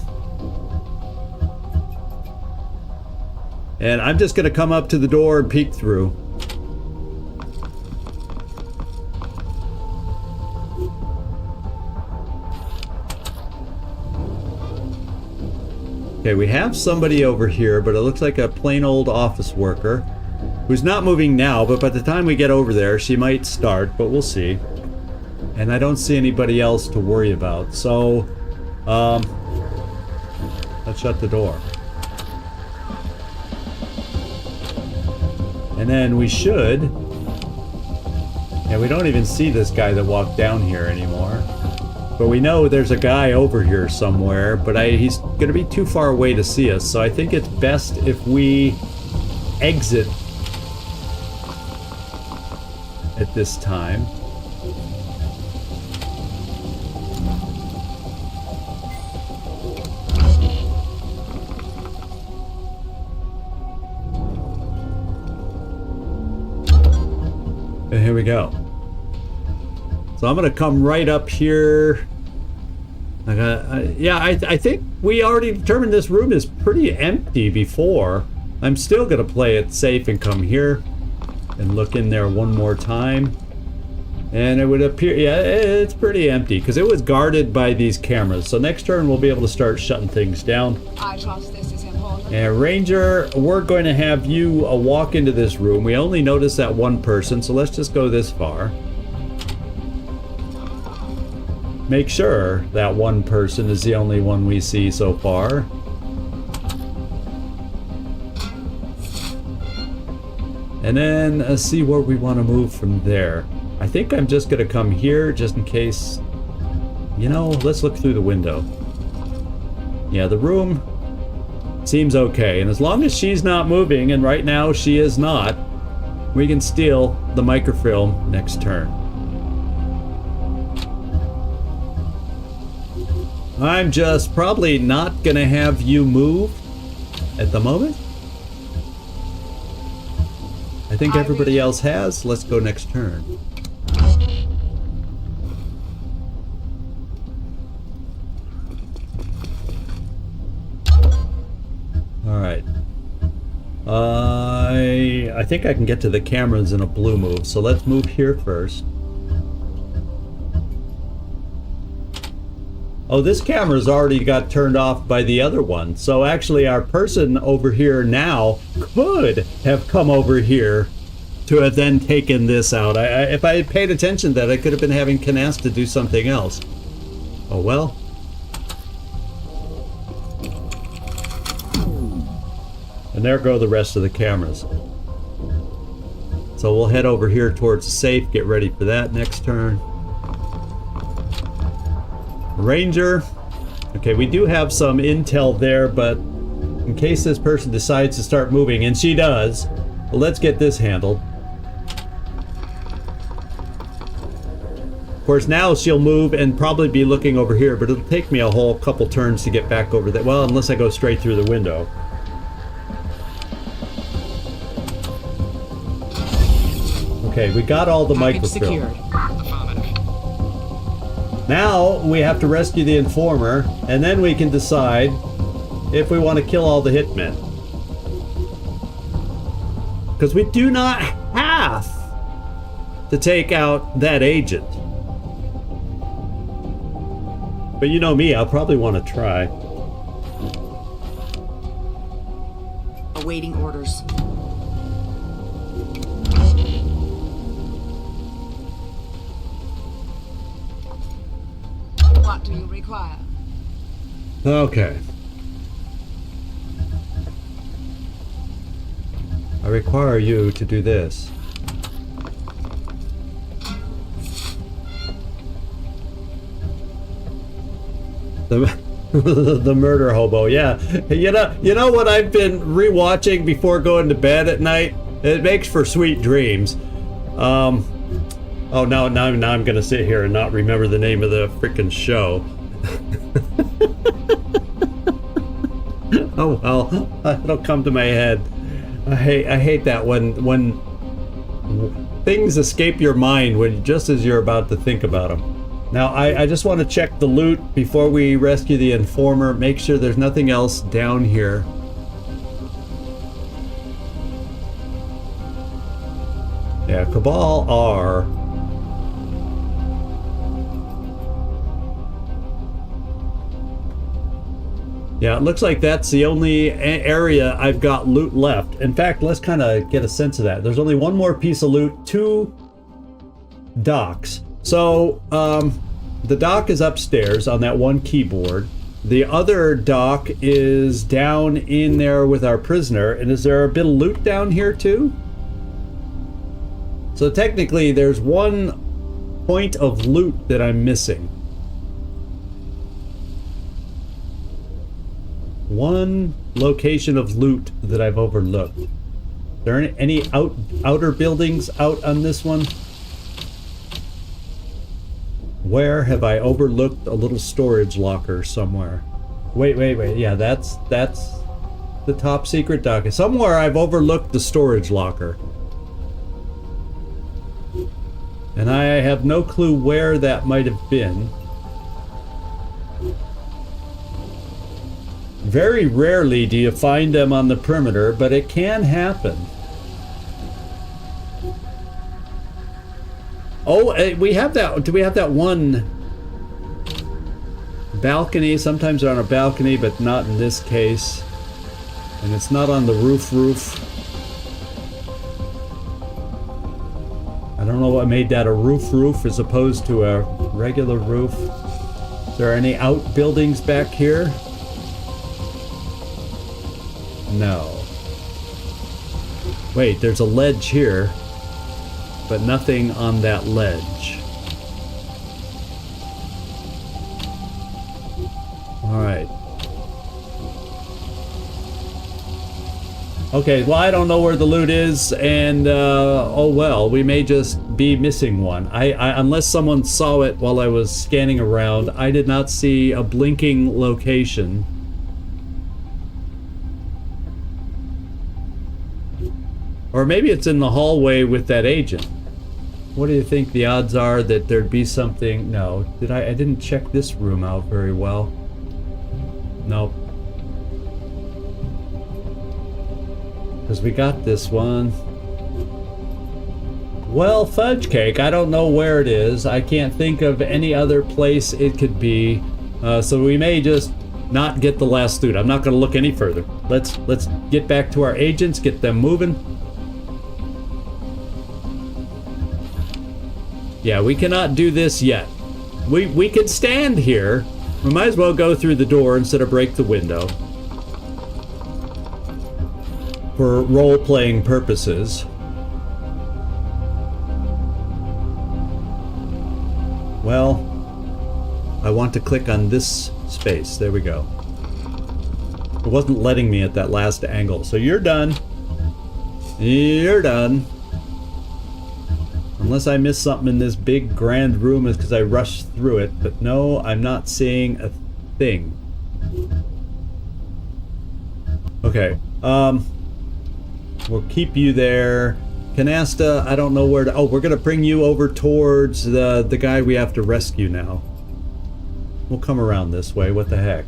And I'm just gonna come up to the door and peek through. Okay, we have somebody over here, but it looks like a plain old office worker who's not moving now, but by the time we get over there, she might start, but we'll see. And I don't see anybody else to worry about, so let's shut the door. And then we should... Yeah, we don't even see this guy that walked down here anymore. But we know there's a guy over here somewhere, but he's going to be too far away to see us, so I think it's best if we exit at this time. And here we go. So I'm going to come right up here. I think we already determined this room is pretty empty before. I'm still going to play it safe and come here and look in there one more time. And it would appear, yeah, it's pretty empty because it was guarded by these cameras. So next turn we'll be able to start shutting things down. I trust this is important. And Ranger, we're going to have you walk into this room. We only noticed that one person, so let's just go this far. Make sure that one person is the only one we see so far. And then see where we want to move from there. I think I'm just going to come here just in case. You know, let's look through the window. Yeah, the room seems okay. And as long as she's not moving, and right now she is not, we can steal the microfilm next turn. I'm just probably not gonna have you move at the moment. I think everybody else has. Let's go next turn. Alright. I think I can get to the cameras in a blue move, so let's move here first. Oh, this camera's already got turned off by the other one. So actually our person over here now could have come over here to have then taken this out. If I had paid attention to that, I could have been having Canasta do something else. Oh well. And there go the rest of the cameras. So we'll head over here towards the safe, get ready for that next turn. Ranger. Okay, we do have some intel there, but in case this person decides to start moving, and she does, well, let's get this handled. Of course, now she'll move and probably be looking over here, but it'll take me a whole couple turns to get back over there. Well, unless I go straight through the window. Okay, we got all the microfilm. Affirmative. Now we have to rescue the informer, and then we can decide if we want to kill all the hitmen. Because we do not have to take out that agent. But you know me, I'll probably want to try. Awaiting orders. What do you require? Okay. I require you to do this. The murder hobo, yeah. You know what I've been rewatching before going to bed at night? It makes for sweet dreams. Oh, now I'm gonna sit here and not remember the name of the frickin' show. Oh well, it'll come to my head. I hate that when things escape your mind when just as you're about to think about them. Now I just want to check the loot before we rescue the informer. Make sure there's nothing else down here. Yeah, Cabal R. Yeah, it looks like that's the only area I've got loot left. In fact, let's kind of get a sense of that. There's only one more piece of loot, 2 docks. So, the dock is upstairs on that one keyboard. The other dock is down in there with our prisoner. And is there a bit of loot down here too? So technically, there's one point of loot that I'm missing. One location of loot that I've overlooked. Are there any outer buildings out on this one? Where have I overlooked a little storage locker somewhere? Wait. Yeah, that's the top secret dock. Somewhere I've overlooked the storage locker. And I have no clue where that might have been. Very rarely do you find them on the perimeter, but it can happen. Oh, we have that. Do we have that one balcony? Sometimes they're on a balcony, but not in this case. And it's not on the roof. I don't know what made that a roof as opposed to a regular roof. Is there any outbuildings back here? No. Wait, there's a ledge here, but nothing on that ledge. Alright. Okay, well, I don't know where the loot is, and oh well, we may just be missing one. Unless someone saw it while I was scanning around, I did not see a blinking location. Or maybe it's in the hallway with that agent. What do you think the odds are that there'd be something? No, I didn't check this room out very well. Nope. Because we got this one. Well, fudge cake, I don't know where it is. I can't think of any other place it could be. So we may just not get the last loot. I'm not going to look any further. Let's get back to our agents, get them moving. Yeah, we cannot do this yet. We can stand here. We might as well go through the door instead of break the window. for role-playing purposes. Well, I want to click on this space. There we go. It wasn't letting me at that last angle. So you're done. You're done. Unless I missed something in this big grand room is because I rushed through it. But no, I'm not seeing a thing. Okay. We'll keep you there. Canasta, I don't know where to... Oh, we're going to bring you over towards the guy we have to rescue now. We'll come around this way. What the heck?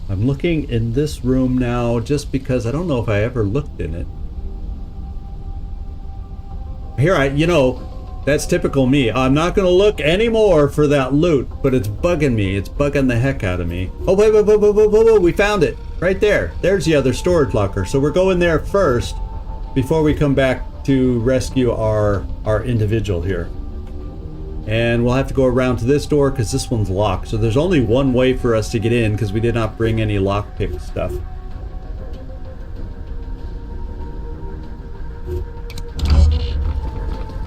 I'm looking in this room now just because I don't know if I ever looked in it. Here, you know... That's typical me. I'm not going to look anymore for that loot, but it's bugging me. It's bugging the heck out of me. Oh, wait, we found it. Right there. There's the other storage locker. So we're going there first before we come back to rescue our individual here. And we'll have to go around to this door because this one's locked. So there's only one way for us to get in because we did not bring any lockpick stuff.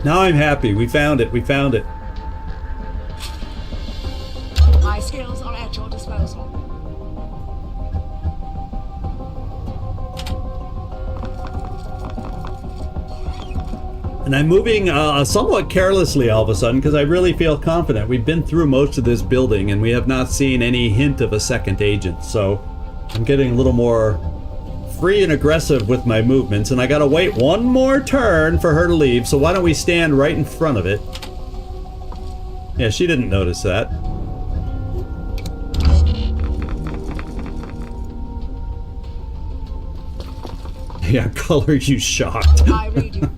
Now I'm happy. We found it. We found it. My skills are at your disposal. And I'm moving somewhat carelessly all of a sudden because I really feel confident. We've been through most of this building and we have not seen any hint of a second agent. So I'm getting a little more free and aggressive with my movements, and I gotta wait one more turn for her to leave, so why don't we stand right in front of it? Yeah, she didn't notice that. Yeah, color you shocked. I read you.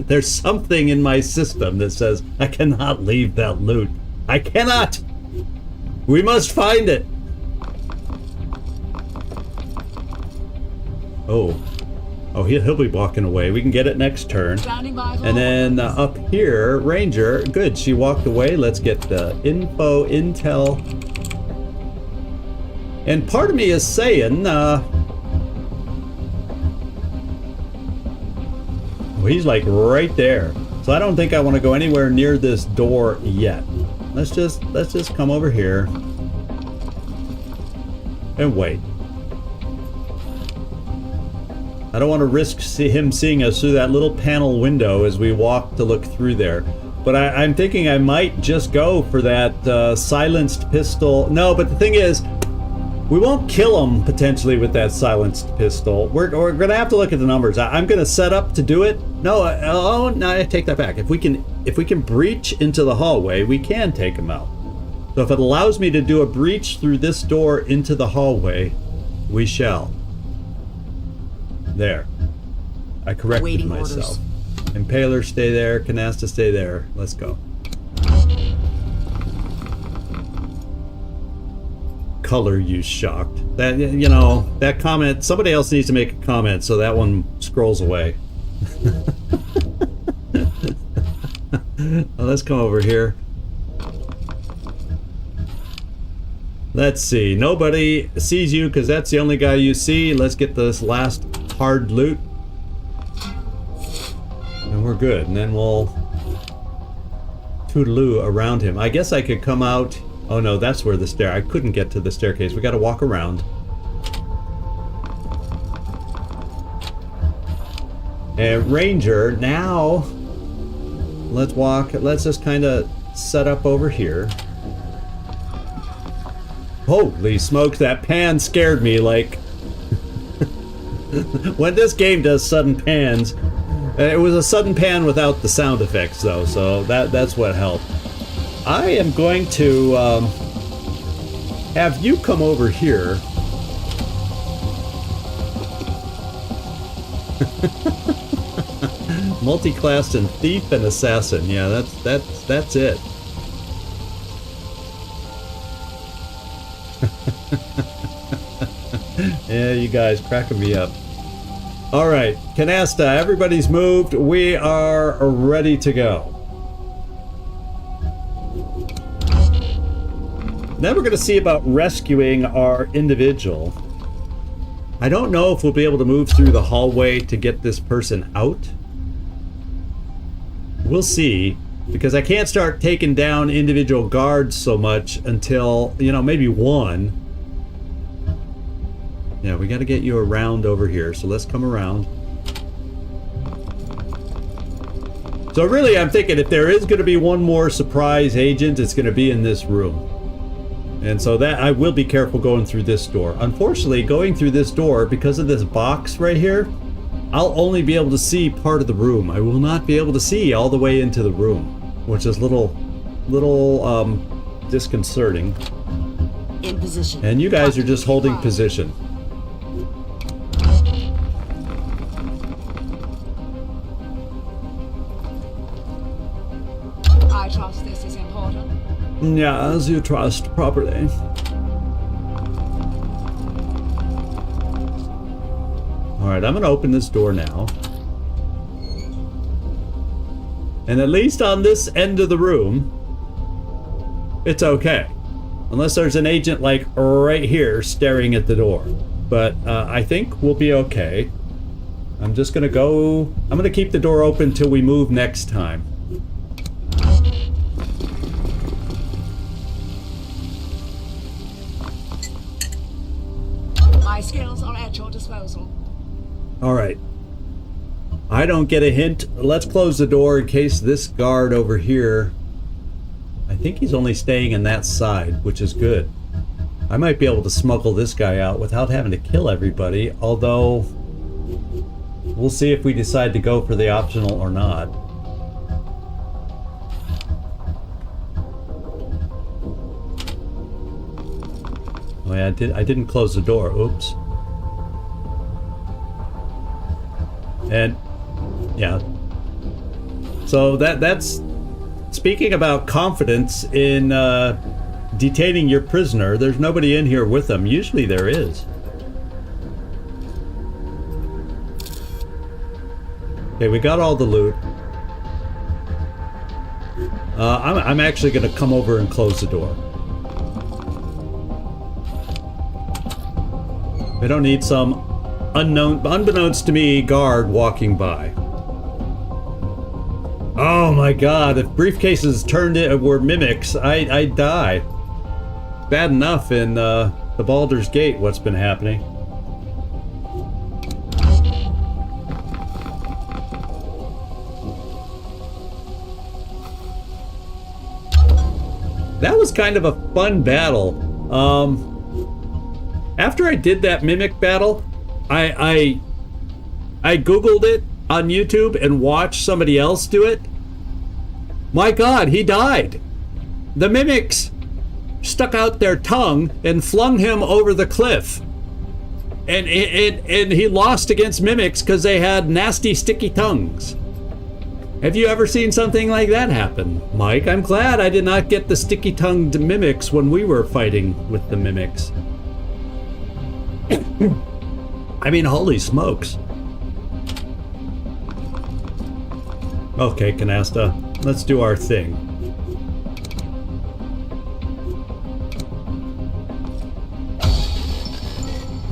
There's something in my system that says I cannot leave that loot. I cannot! We must find it! Oh, he'll be walking away. We can get it next turn. And then up here, Ranger. Good, she walked away. Let's get the intel. And part of me is saying, oh, he's like right there. So I don't think I want to go anywhere near this door yet. Let's just come over here and wait. I don't want to risk him seeing us through that little panel window as we walk to look through there. But I'm thinking I might just go for that silenced pistol. No, but the thing is, we won't kill him potentially with that silenced pistol. We're going to have to look at the numbers. I'm going to set up to do it. No, I take that back. If we can breach into the hallway, we can take him out. So if it allows me to do a breach through this door into the hallway, we shall. There. I corrected Waiting myself. orders. Impaler, stay there. Canasta, stay there. Let's go. Color you shocked. That, you know, that comment, somebody else needs to make a comment so that one scrolls away. Well, let's come over here. Let's see. Nobody sees you because that's the only guy you see. Let's get this last hard loot. And we're good. And then we'll toodaloo around him. I guess I could come out. Oh no, that's where the stair. I couldn't get to the staircase. We got to walk around. And Ranger, now let's walk. Let's just kind of set up over here. Holy smokes, that pan scared me like... When this game does sudden pans, it was a sudden pan without the sound effects though, so that's what helped. I am going to have you come over here. Multi-classed and thief and assassin. Yeah, that's it. Yeah, you guys cracking me up. All right, Canasta, everybody's moved. We are ready to go. Then we're going to see about rescuing our individual. I don't know if we'll be able to move through the hallway to get this person out. We'll see, because I can't start taking down individual guards so much until, you know, maybe one. Yeah, we got to get you around over here, so let's come around. So really, I'm thinking if there is going to be one more surprise agent, it's going to be in this room. And so that I will be careful going through this door. Unfortunately, going through this door, because of this box right here, I'll only be able to see part of the room. I will not be able to see all the way into the room, which is little disconcerting. In position. And you guys are just holding position. I trust this is important. Yeah, as you trust properly. Alright, I'm going to open this door now. And at least on this end of the room, it's okay. Unless there's an agent like right here staring at the door. But I think we'll be okay. I'm just going to go... I'm going to keep the door open till we move next time. My skills are at your disposal. Alright. I don't get a hint. Let's close the door in case this guard over here... I think he's only staying in that side, which is good. I might be able to smuggle this guy out without having to kill everybody, although... we'll see if we decide to go for the optional or not. Oh yeah, I didn't close the door. Oops. And yeah. So that's speaking about confidence in detaining your prisoner. There's nobody in here with them. Usually there is. Okay, we got all the loot. I'm actually going to come over and close the door. We don't need some unbeknownst to me, guard walking by. Oh my god, if briefcases were mimics, I'd die. Bad enough in the Baldur's Gate what's been happening. That was kind of a fun battle. After I did that mimic battle, I googled it on YouTube and watched somebody else do it. My god, he died. The mimics stuck out their tongue and flung him over the cliff. And he lost against mimics because they had nasty sticky tongues. Have you ever seen something like that happen, Mike? I'm glad I did not get the sticky-tongued mimics when we were fighting with the mimics. I mean, holy smokes. Okay, Canasta, let's do our thing.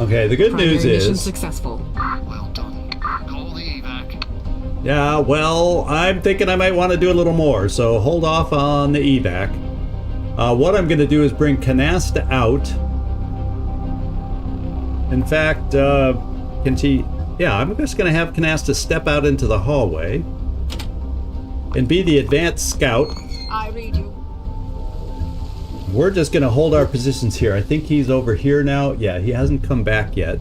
Okay, the good news is... successful. Well done. Call the evac. Yeah, well, I'm thinking I might want to do a little more, so hold off on the evac. What I'm going to do is bring Canasta out. In fact, can she... Yeah, I'm just going to have Canasta step out into the hallway and be the advanced scout. I read you. We're just going to hold our positions here. I think he's over here now. Yeah, he hasn't come back yet.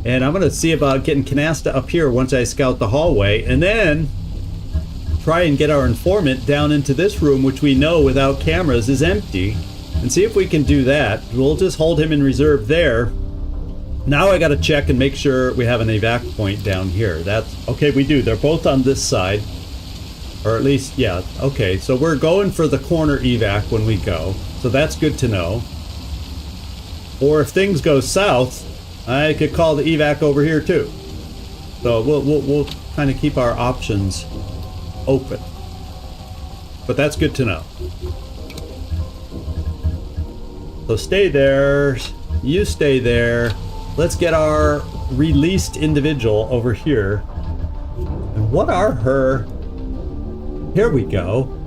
And I'm going to see about getting Canasta up here once I scout the hallway, and then try and get our informant down into this room, which we know without cameras is empty, and see if we can do that. We'll just hold him in reserve there. Now I got to check and make sure we have an evac point down here. That's okay. We do. They're both on this side, or at least, yeah. Okay, so we're going for the corner evac when we go, so that's good to know. Or if things go south, I could call the evac over here too. So we'll kind of keep our options open. But that's good to know. So stay there. You stay there. Let's get our released individual over here. And what are her... Here we go.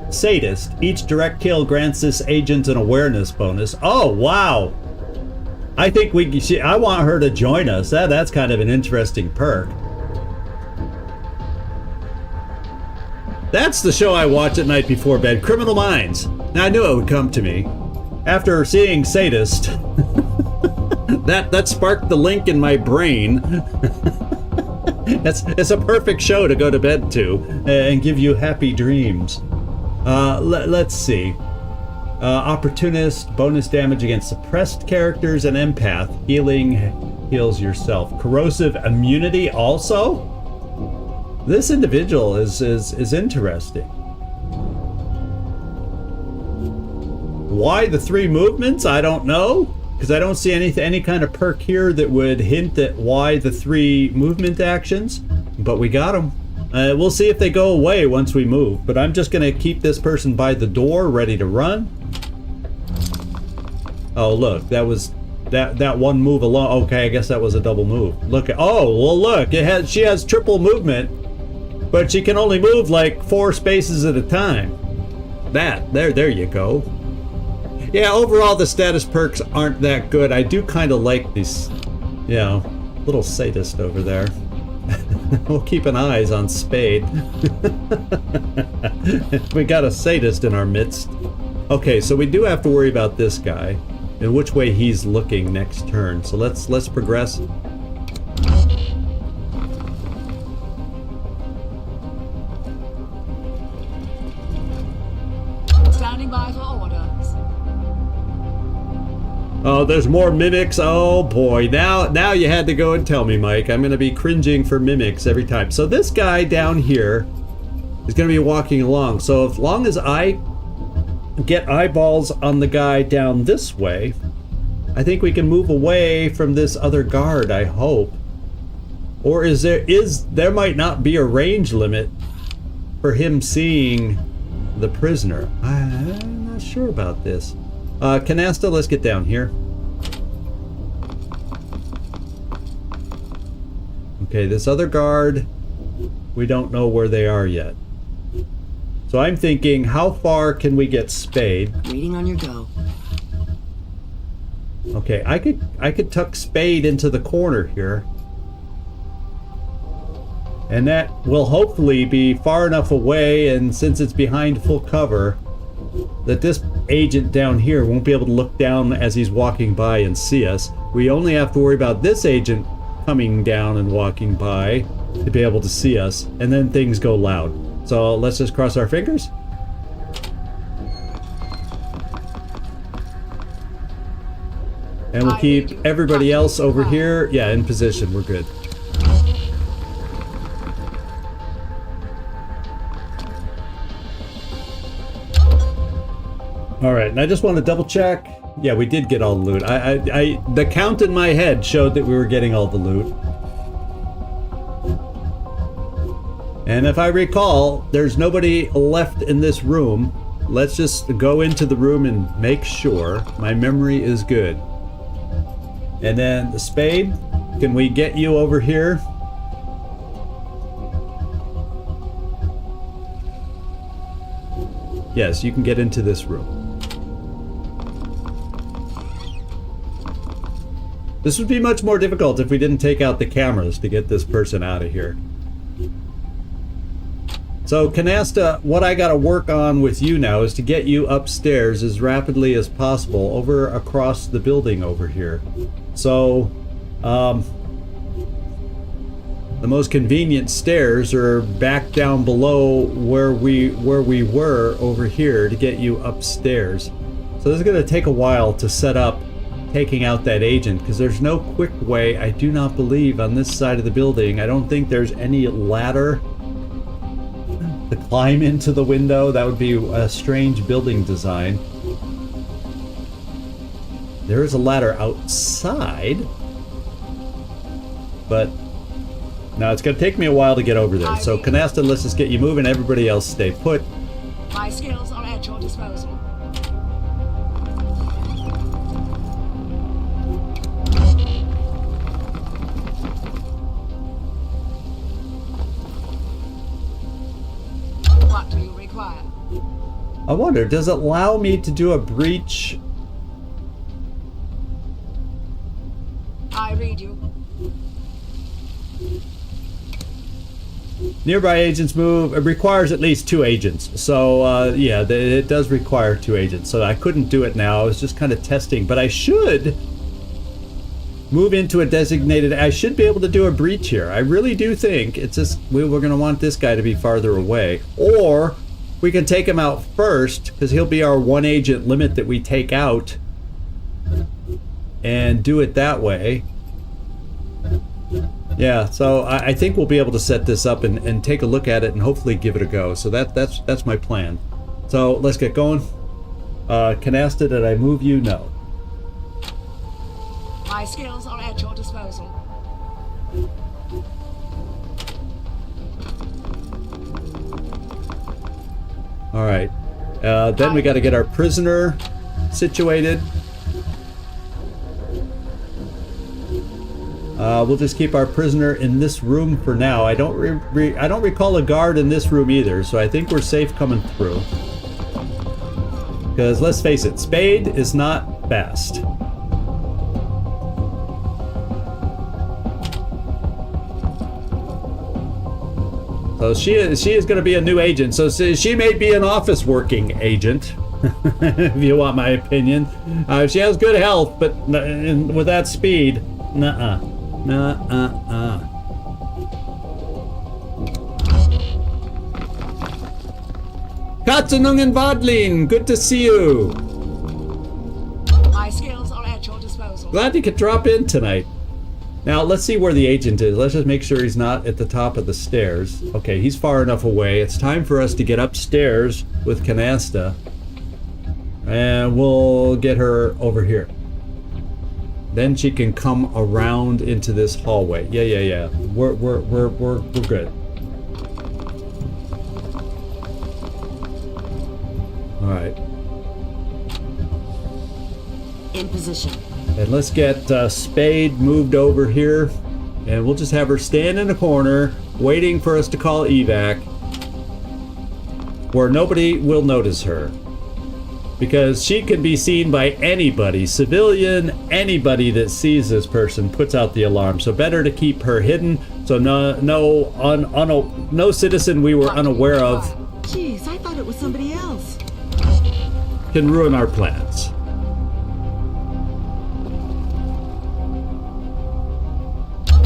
Sadist. Each direct kill grants this agent an awareness bonus. Oh, wow. I think I want her to join us. That's kind of an interesting perk. That's the show I watch at night before bed, Criminal Minds. Now, I knew it would come to me. After seeing Sadist, that sparked the link in my brain. It's a perfect show to go to bed to and give you happy dreams. Let's see. Opportunist, bonus damage against suppressed characters, and empath. Healing heals yourself. Corrosive immunity also? This individual is interesting. Why the 3 movements? I don't know, because I don't see any kind of perk here that would hint at why the 3 movement actions, but we got them. We'll see if they go away once we move, but I'm just going to keep this person by the door ready to run. Oh, look, that was that one move alone. Okay, I guess that was a double move. Look at, oh, well, look, she has triple movement, but she can only move like 4 spaces at a time. There you go. Yeah, overall the status perks aren't that good. I do kind of like these, little sadist over there. We'll keep an eyes on Spade. We got a sadist in our midst. Okay, so we do have to worry about this guy and which way he's looking next turn. So let's progress. Standing by for orders. Oh, there's more mimics. Oh boy, now you had to go and tell me, Mike. I'm gonna be cringing for mimics every time. So this guy down here is gonna be walking along. So as long as I get eyeballs on the guy down this way, I think we can move away from this other guard, I hope. Or there might not be a range limit for him seeing the prisoner. I'm not sure about this. Canasta, let's get down here. Okay, this other guard, we don't know where they are yet. So I'm thinking, how far can we get Spade? Waiting on your go. Okay, I could tuck Spade into the corner here. And that will hopefully be far enough away, and since it's behind full cover, that this agent down here won't be able to look down as he's walking by and see us. We only have to worry about this agent coming down and walking by to be able to see us, and then things go loud. So let's just cross our fingers. And we'll keep everybody else over here, in position. We're good. All right, and I just want to double check. Yeah, we did get all the loot. The count in my head showed that we were getting all the loot. And if I recall, there's nobody left in this room. Let's just go into the room and make sure my memory is good. And then the Spade, can we get you over here? Yes, you can get into this room. This would be much more difficult if we didn't take out the cameras to get this person out of here. So Canasta, what I gotta work on with you now is to get you upstairs as rapidly as possible over across the building over here. So, the most convenient stairs are back down below where we were over here to get you upstairs. So this is gonna take a while to set up taking out that agent, because there's no quick way, I do not believe, on this side of the building. I don't think there's any ladder to climb into the window. That would be a strange building design. There is a ladder outside, but now it's going to take me a while to get over there. So Canasta, let's just get you moving. Everybody else stay put. My skills are at your disposal. I wonder, does it allow me to do a breach? I read you. Nearby agents move. It requires at least 2 agents. So, yeah, it does require 2 agents. So I couldn't do it now. I was just kind of testing. But I should move into a designated... I should be able to do a breach here. I really do think it's just... We're going to want this guy to be farther away. Or we can take him out first, because he'll be our 1 agent limit that we take out. And do it that way. Yeah, so I think we'll be able to set this up and take a look at it and hopefully give it a go. So that's my plan. So let's get going. Canasta, did I move you? No. My skills are at your disposal. All right. Then we got to get our prisoner situated. We'll just keep our prisoner in this room for now. I don't recall a guard in this room either, so I think we're safe coming through. Because let's face it, Spade is not fast. So she is going to be a new agent. So she may be an office working agent, if you want my opinion. She has good health, but with that speed, nuh-uh. Katzenungen Wadlin, good to see you. My skills are at your disposal. Glad you could drop in tonight. Now let's see where the agent is. Let's just make sure he's not at the top of the stairs. Okay, he's far enough away. It's time for us to get upstairs with Canasta, and we'll get her over here. Then she can come around into this hallway. Yeah. We're good. All right. In position. And let's get Spade moved over here, and we'll just have her stand in a corner, waiting for us to call evac, where nobody will notice her. Because she can be seen by anybody, civilian, anybody that sees this person puts out the alarm. So better to keep her hidden, so no citizen we were unaware of Jeez, I thought it was somebody else. can ruin our plans.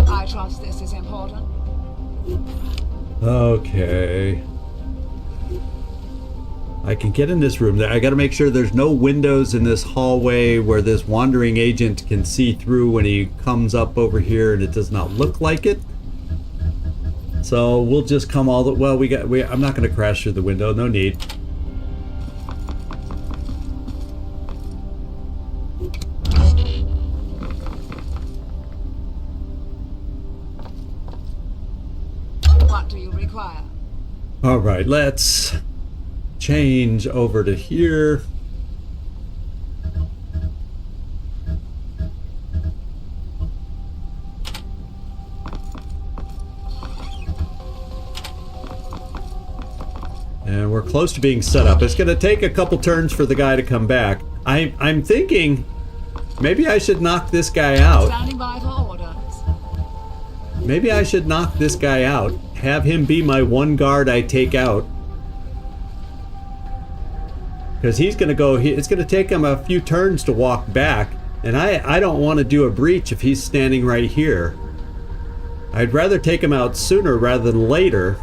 I trust this is important. Okay. I can get in this room. I gotta make sure there's no windows in this hallway where this wandering agent can see through when he comes up over here, and it does not look like it. So we'll just come all the... Well, I'm not gonna crash through the window. No need. What do you require? All right, let's change over to here. And we're close to being set up. It's going to take a couple turns for the guy to come back. I'm thinking maybe I should knock this guy out. Standing by for orders. Maybe I should knock this guy out. Have him be my 1 guard I take out. Because he's going to go, it's going to take him a few turns to walk back. And I don't want to do a breach if he's standing right here. I'd rather take him out sooner rather than later.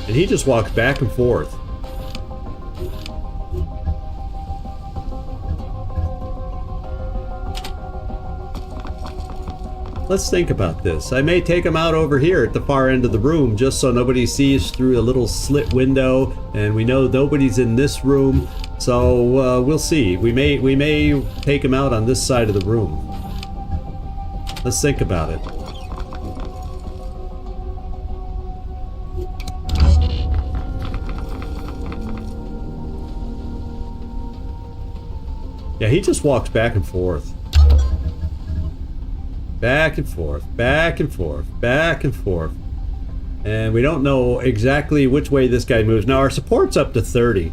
And he just walks back and forth. Let's think about this. I may take him out over here at the far end of the room just so nobody sees through a little slit window, and we know nobody's in this room. So we'll see. We may take him out on this side of the room. Let's think about it. Yeah, he just walks back and forth. Back and forth, back and forth, back and forth. And we don't know exactly which way this guy moves. Now our support's up to 30.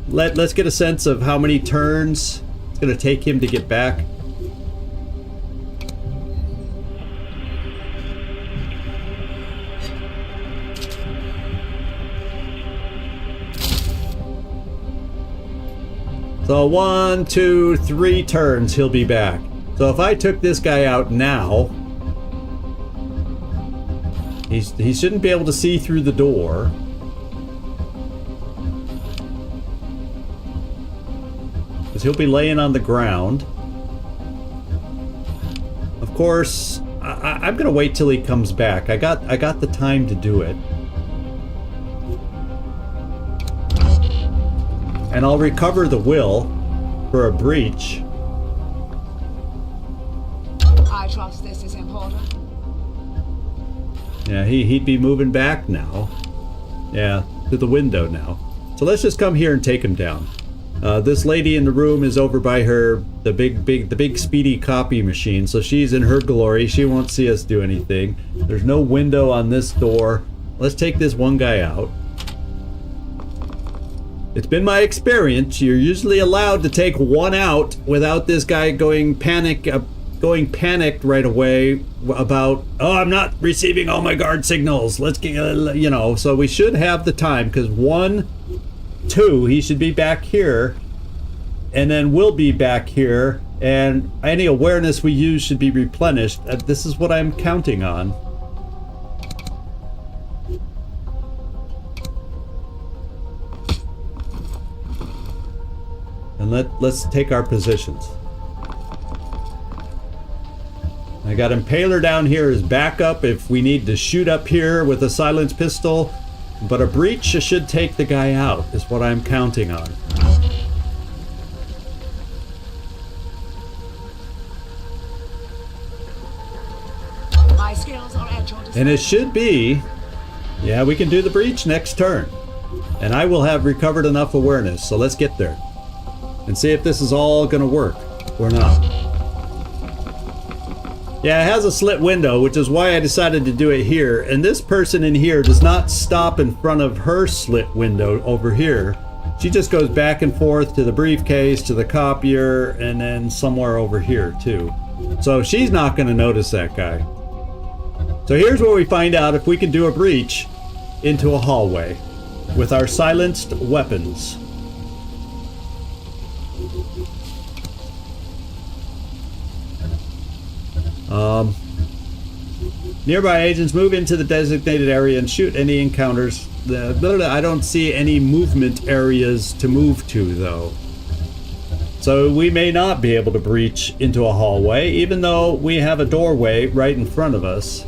Let's get a sense of how many turns it's going to take him to get back. So 1, 2, 3 turns, he'll be back. So if I took this guy out now, he shouldn't be able to see through the door. Because he'll be laying on the ground. Of course, I'm gonna wait till he comes back. I got the time to do it. And I'll recover the will for a breach. I trust this is important. Yeah, he'd be moving back now. Yeah, to the window now. So let's just come here and take him down. This lady in the room is over by the big speedy copy machine, so she's in her glory. She won't see us do anything. There's no window on this door. Let's take this one guy out. It's been my experience, you're usually allowed to take one out without this guy going panicked right away about, oh, I'm not receiving all my guard signals. Let's get, you know, so we should have the time, because 1, 2, he should be back here, and then we'll be back here, and any awareness we use should be replenished. This is what I'm counting on. And let's take our positions. I got Impaler down here as backup if we need to shoot up here with a silenced pistol. But a breach should take the guy out, is what I'm counting on. My skills are at your disposal. And it should be, yeah, we can do the breach next turn. And I will have recovered enough awareness, so let's get there. And see if this is all gonna work or not. Yeah, it has a slit window, which is why I decided to do it here. And this person in here does not stop in front of her slit window over here. She just goes back and forth to the briefcase, to the copier, and then somewhere over here too. So she's not gonna notice that guy. So here's where we find out if we can do a breach into a hallway with our silenced weapons. Nearby agents move into the designated area and shoot any encounters. I don't see any movement areas to move to, though. So we may not be able to breach into a hallway, even though we have a doorway right in front of us.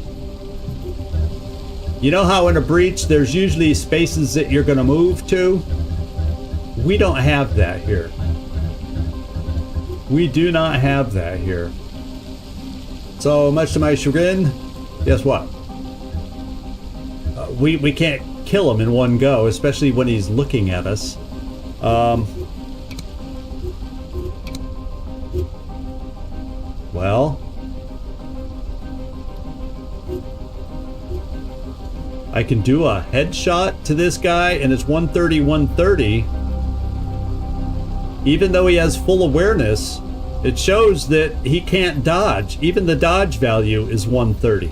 You know how in a breach there's usually spaces that you're going to move to? We don't have that here. We do not have that here. So much to my chagrin, guess what? We can't kill him in one go, especially when he's looking at us. Well, I can do a headshot to this guy, and it's 130, 130. Even though he has full awareness, it shows that he can't dodge. Even the dodge value is 130.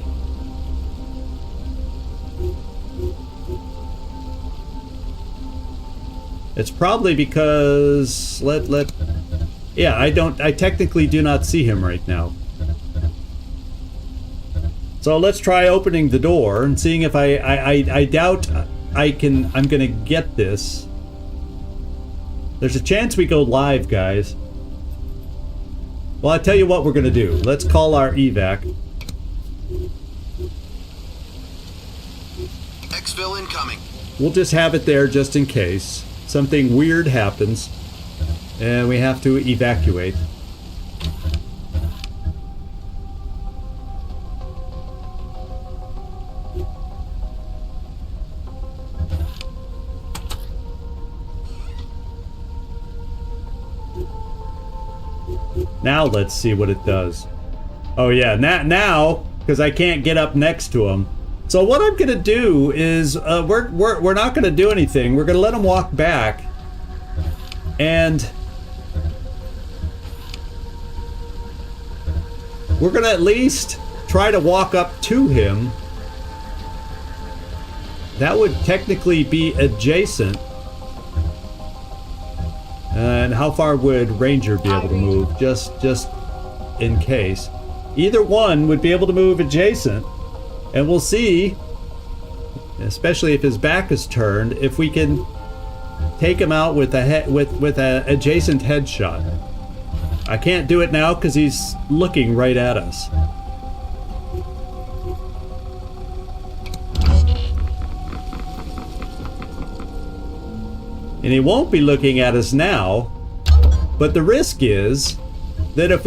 It's probably because yeah, I technically do not see him right now. So let's try opening the door and seeing if I doubt I'm gonna get this. There's a chance we go live, guys. Well, I tell you what we're gonna do. Let's call our evac. Exfil incoming. We'll just have it there just in case something weird happens and we have to evacuate. Now let's see what it does. Oh yeah, now, because I can't get up next to him. So what I'm gonna do is we're not gonna do anything. We're gonna let him walk back, and we're gonna at least try to walk up to him. That would technically be adjacent. And how far would Ranger be able to move? Just in case. Either one would be able to move adjacent. And we'll see, especially if his back is turned, if we can take him out with a adjacent headshot. I can't do it now because he's looking right at us. And he won't be looking at us now, but the risk is that if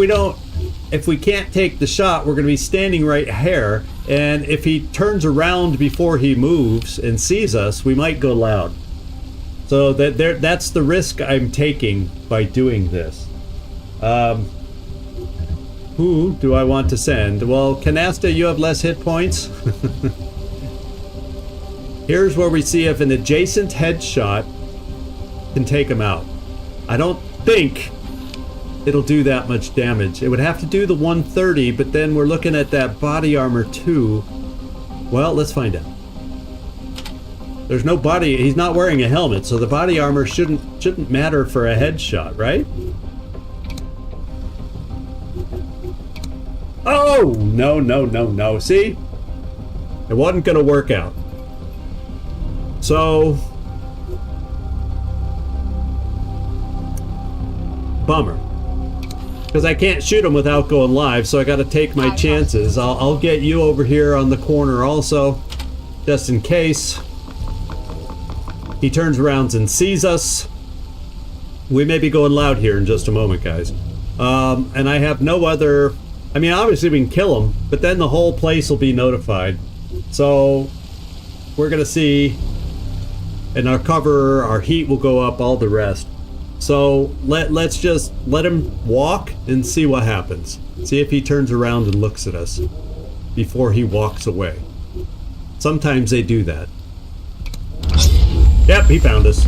we can't take the shot, we're going to be standing right here, and if he turns around before he moves and sees us, we might go loud. So that's the risk I'm taking by doing this. Who do I want to send? Well, Canasta, you have less hit points. Here's where we see if an adjacent headshot can take him out. I don't think it'll do that much damage. It would have to do the 130, but then we're looking at that body armor too. Well, let's find out. There's no body, he's not wearing a helmet, so the body armor shouldn't matter for a headshot, right? Oh, no. See? It wasn't gonna work out. So, bummer. Because I can't shoot him without going live, so I gotta take my chances. I'll get you over here on the corner also, just in case he turns around and sees us. We may be going loud here in just a moment, guys. And I have no other... I mean, obviously we can kill him, but then the whole place will be notified. So, we're gonna see... And our cover, our heat will go up, all the rest. So let's just let him walk and see what happens. See if he turns around and looks at us before he walks away. Sometimes they do that. Yep, he found us.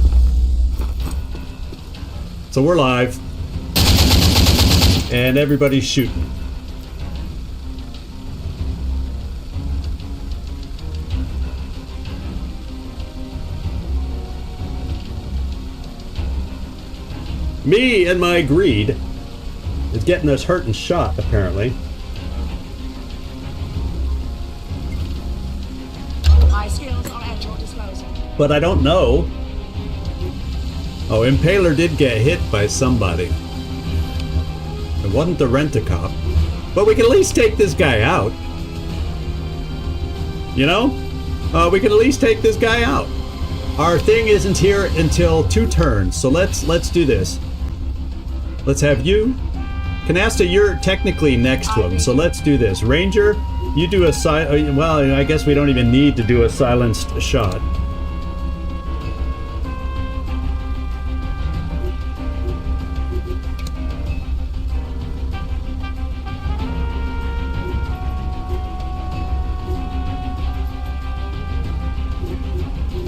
So we're live. And everybody's shooting. Me and my greed is getting us hurt and shot, apparently. My skills are at your disposal. But I don't know. Oh, Impaler did get hit by somebody. It wasn't the rent-a-cop. But we can at least take this guy out. You know? We can at least take this guy out. Our thing isn't here until 2 turns, so let's do this. Let's have you. Canasta, you're technically next to him, so let's do this. Ranger, you do a well, I guess we don't even need to do a silenced shot.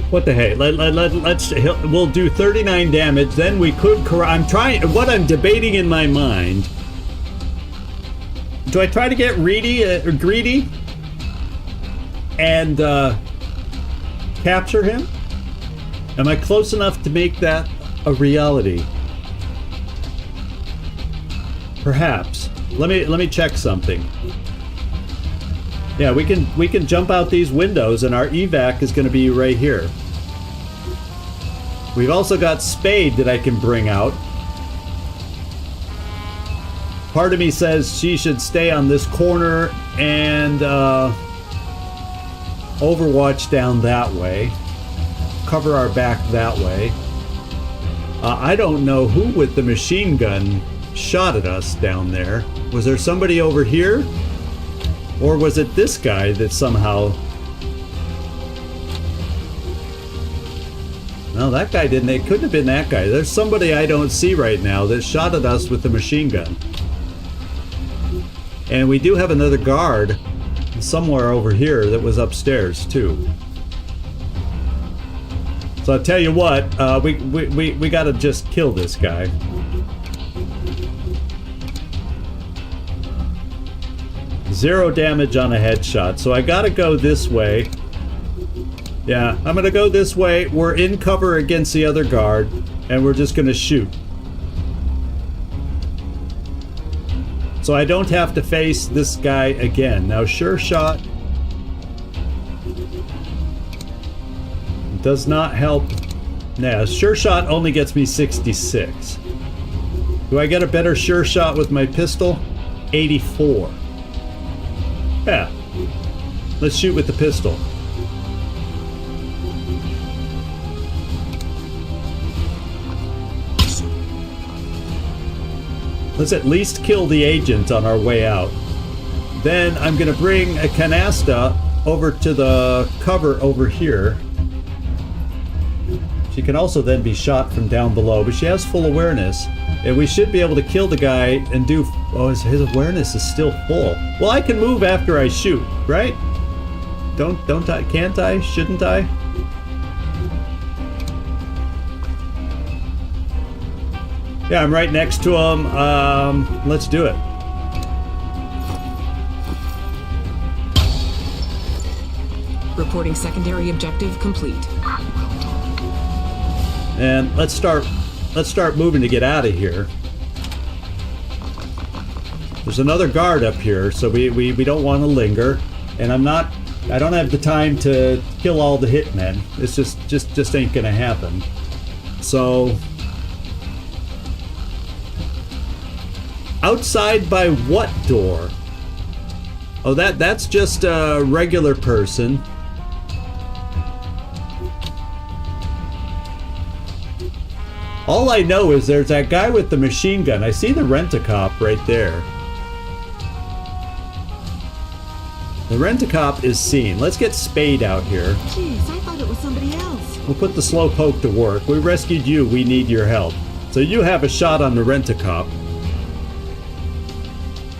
What the heck? We'll do 39 damage. Then we could. What I'm debating in my mind. Do I try to get greedy, and capture him? Am I close enough to make that a reality? Perhaps. Let me check something. Yeah, we can jump out these windows, and our evac is going to be right here. We've also got Spade that I can bring out. Part of me says she should stay on this corner and overwatch down that way. Cover our back that way. I don't know who with the machine gun shot at us down there. Was there somebody over here? Or was it this guy that somehow... No, that guy didn't. It couldn't have been that guy. There's somebody I don't see right now that shot at us with the machine gun. And we do have another guard somewhere over here that was upstairs too. So I'll tell you what, we gotta just kill this guy. Zero damage on a headshot, so I gotta go this way. Yeah, I'm gonna go this way. We're in cover against the other guard, and we're just gonna shoot. So I don't have to face this guy again. Now, sure shot does not help. Now, sure shot only gets me 66. Do I get a better sure shot with my pistol? 84. Yeah. Let's shoot with the pistol. Let's at least kill the agent on our way out. Then I'm gonna bring a canasta over to the cover over here. She can also then be shot from down below, but she has full awareness. And we should be able to kill the guy and do... Oh, his awareness is still full. Well, I can move after I shoot, right? Don't I? Can't I? Shouldn't I? Yeah, I'm right next to him. Let's do it. Reporting secondary objective complete. And let's start moving to get out of here. There's another guard up here, so we don't want to linger. And I don't have the time to kill all the hitmen. It's just ain't gonna happen. So outside by what door? Oh, that's just a regular person. All I know is there's that guy with the machine gun. I see the rent-a-cop right there. The rent-a-cop is seen. Let's get Spade out here. Jeez, I thought it was somebody else. We'll put the slowpoke to work. We rescued you. We need your help. So you have a shot on the rent-a-cop.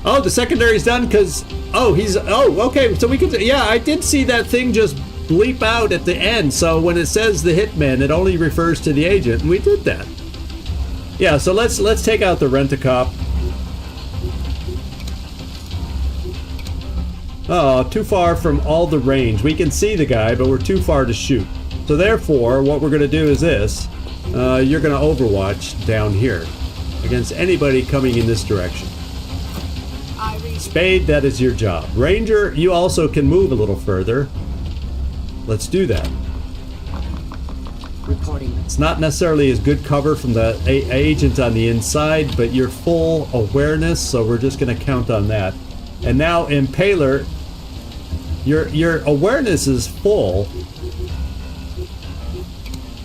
Oh, the secondary's done because... Oh, okay. So we could... Yeah, I did see that thing just bleep out at the end. So when it says the hitman, it only refers to the agent. And we did that. Yeah, so let's take out the rent-a-cop. Oh, too far from all the range. We can see the guy, but we're too far to shoot. So therefore, what we're going to do is this. You're going to overwatch down here against anybody coming in this direction. Spade, that is your job. Ranger, you also can move a little further. Let's do that. Reporting. It's not necessarily as good cover from the agent on the inside, but you're full awareness, so we're just going to count on that. And now, Impaler, your awareness is full.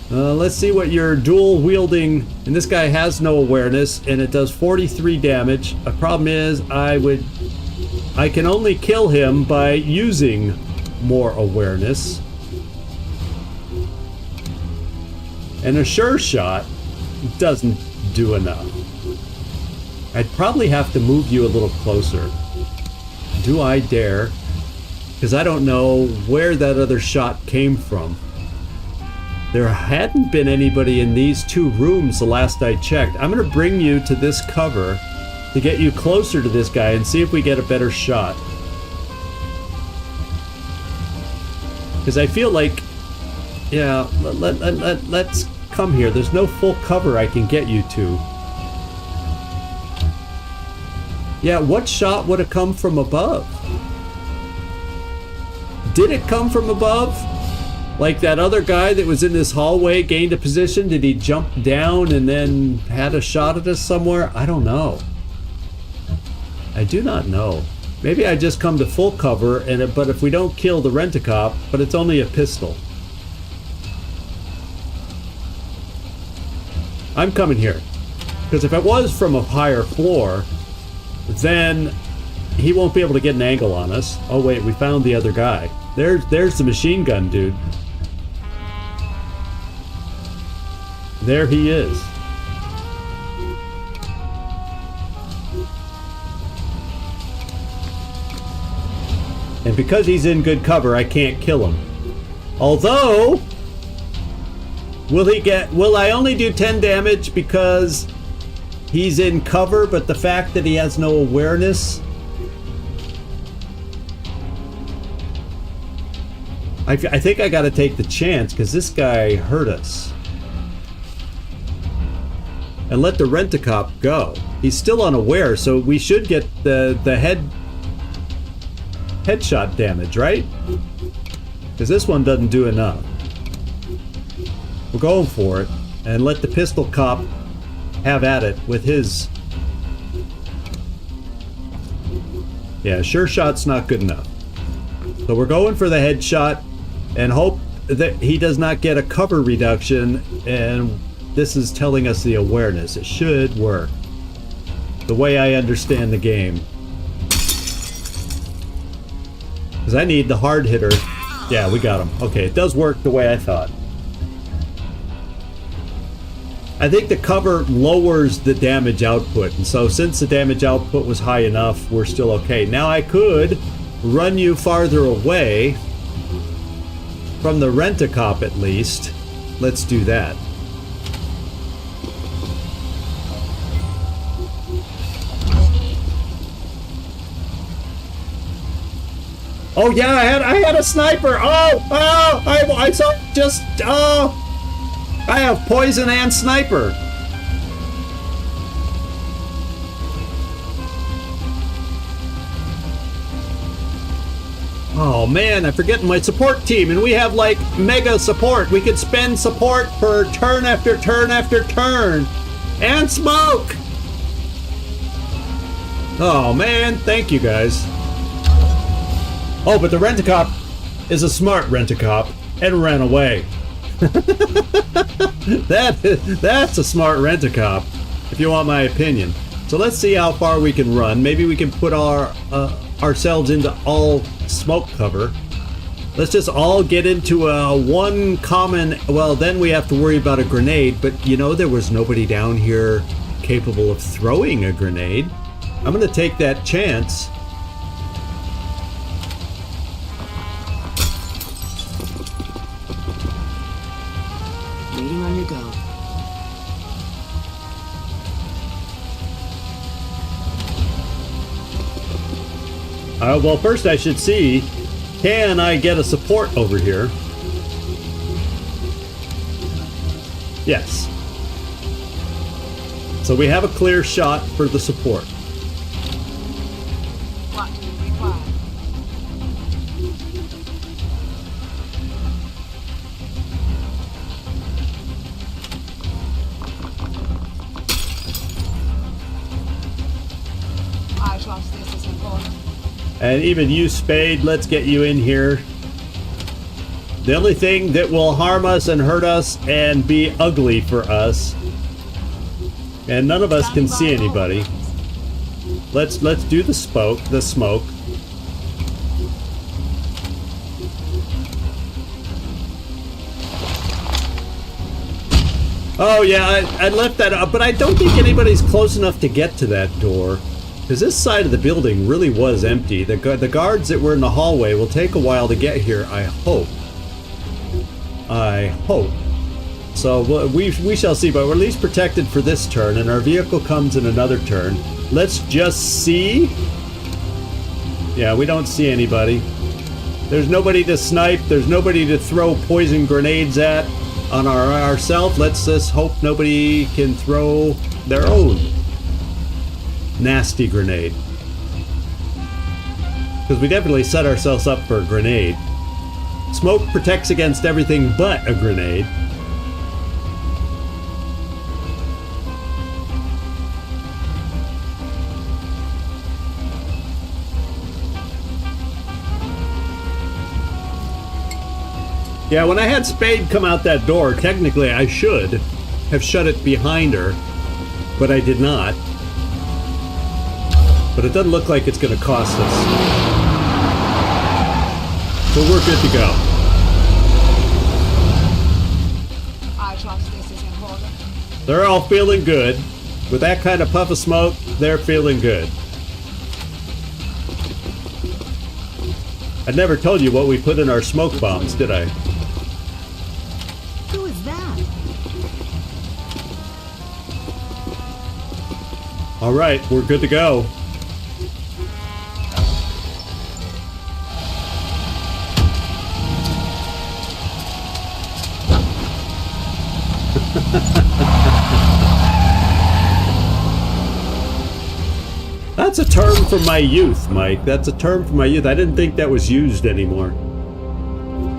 Let's see what your dual wielding, and this guy has no awareness, and it does 43 damage. The problem is, I can only kill him by using more awareness. And a sure shot doesn't do enough. I'd probably have to move you a little closer. Do I dare? Because I don't know where that other shot came from. There hadn't been anybody in these two rooms the last I checked. I'm going to bring you to this cover to get you closer to this guy and see if we get a better shot. Because I feel like, yeah, let's come here. There's no full cover I can get you to. Yeah, what shot would have come from above? Did it come from above? Like that other guy that was in this hallway gained a position? Did he jump down and then had a shot at us somewhere? I don't know. I do not know. Maybe I just come to full cover, but if we don't kill the rent-a-cop, but it's only a pistol. I'm coming here. Because if it was from a higher floor, then he won't be able to get an angle on us. Oh wait, we found the other guy. There's the machine gun dude. There he is. And And because he's in good cover, I can't kill him. Although, will I only do 10 damage because he's in cover, but the fact that he has no awareness? I think I gotta take the chance because this guy hurt us. And let the rent-a-cop go. He's still unaware, so we should get the headshot damage, right? Because this one doesn't do enough. We're going for it, and let the pistol cop have at it with his. Yeah, sure shot's not good enough. So we're going for the headshot and hope that he does not get a cover reduction, and this is telling us the awareness. It should work. The way I understand the game. Because I need the hard hitter. Yeah, we got him. Okay, it does work the way I thought. I think the cover lowers the damage output, and so since the damage output was high enough, we're still okay. Now I could run you farther away from the rent-a-cop at least. Let's do that. Oh yeah, I had a sniper. I saw just I have poison and sniper. Oh man, I'm forgetting my support team, and we have like mega support. We could spend support for turn after turn after turn. And smoke! Oh man, thank you guys. Oh, but the rent-a-cop is a smart rent-a-cop and ran away. That's a smart rent-a-cop, if you want my opinion. So let's see how far we can run. Maybe we can put ourselves into all smoke cover. Let's just all get into one common. Well, then we have to worry about a grenade. But you know, there was nobody down here capable of throwing a grenade. I'm gonna take that chance. Waiting on your go. Well, first I should see, can I get a support over here? Yes. So we have a clear shot for the support. What do you require? I trust this is important. And even you, Spade, let's get you in here. The only thing that will harm us and hurt us and be ugly for us, and none of us can see anybody. Let's do the smoke. Oh yeah, I left that up, but I don't think anybody's close enough to get to that door. Because this side of the building really was empty. The guards that were in the hallway will take a while to get here, I hope. I hope. So we shall see, but we're at least protected for this turn, and our vehicle comes in another turn. Let's just see. Yeah, we don't see anybody. There's nobody to snipe. There's nobody to throw poison grenades at on ourselves. Let's just hope nobody can throw their own nasty grenade. Because we definitely set ourselves up for a grenade. Smoke protects against everything but a grenade. Yeah, when I had Spade come out that door, technically I should have shut it behind her, but I did not. But it doesn't look like it's going to cost us. So we're good to go. I trust this is important. They're all feeling good. With that kind of puff of smoke, they're feeling good. I never told you what we put in our smoke bombs, did I? Who is that? All right, we're good to go. That's a term from my youth, Mike. That's a term from my youth. I didn't think that was used anymore.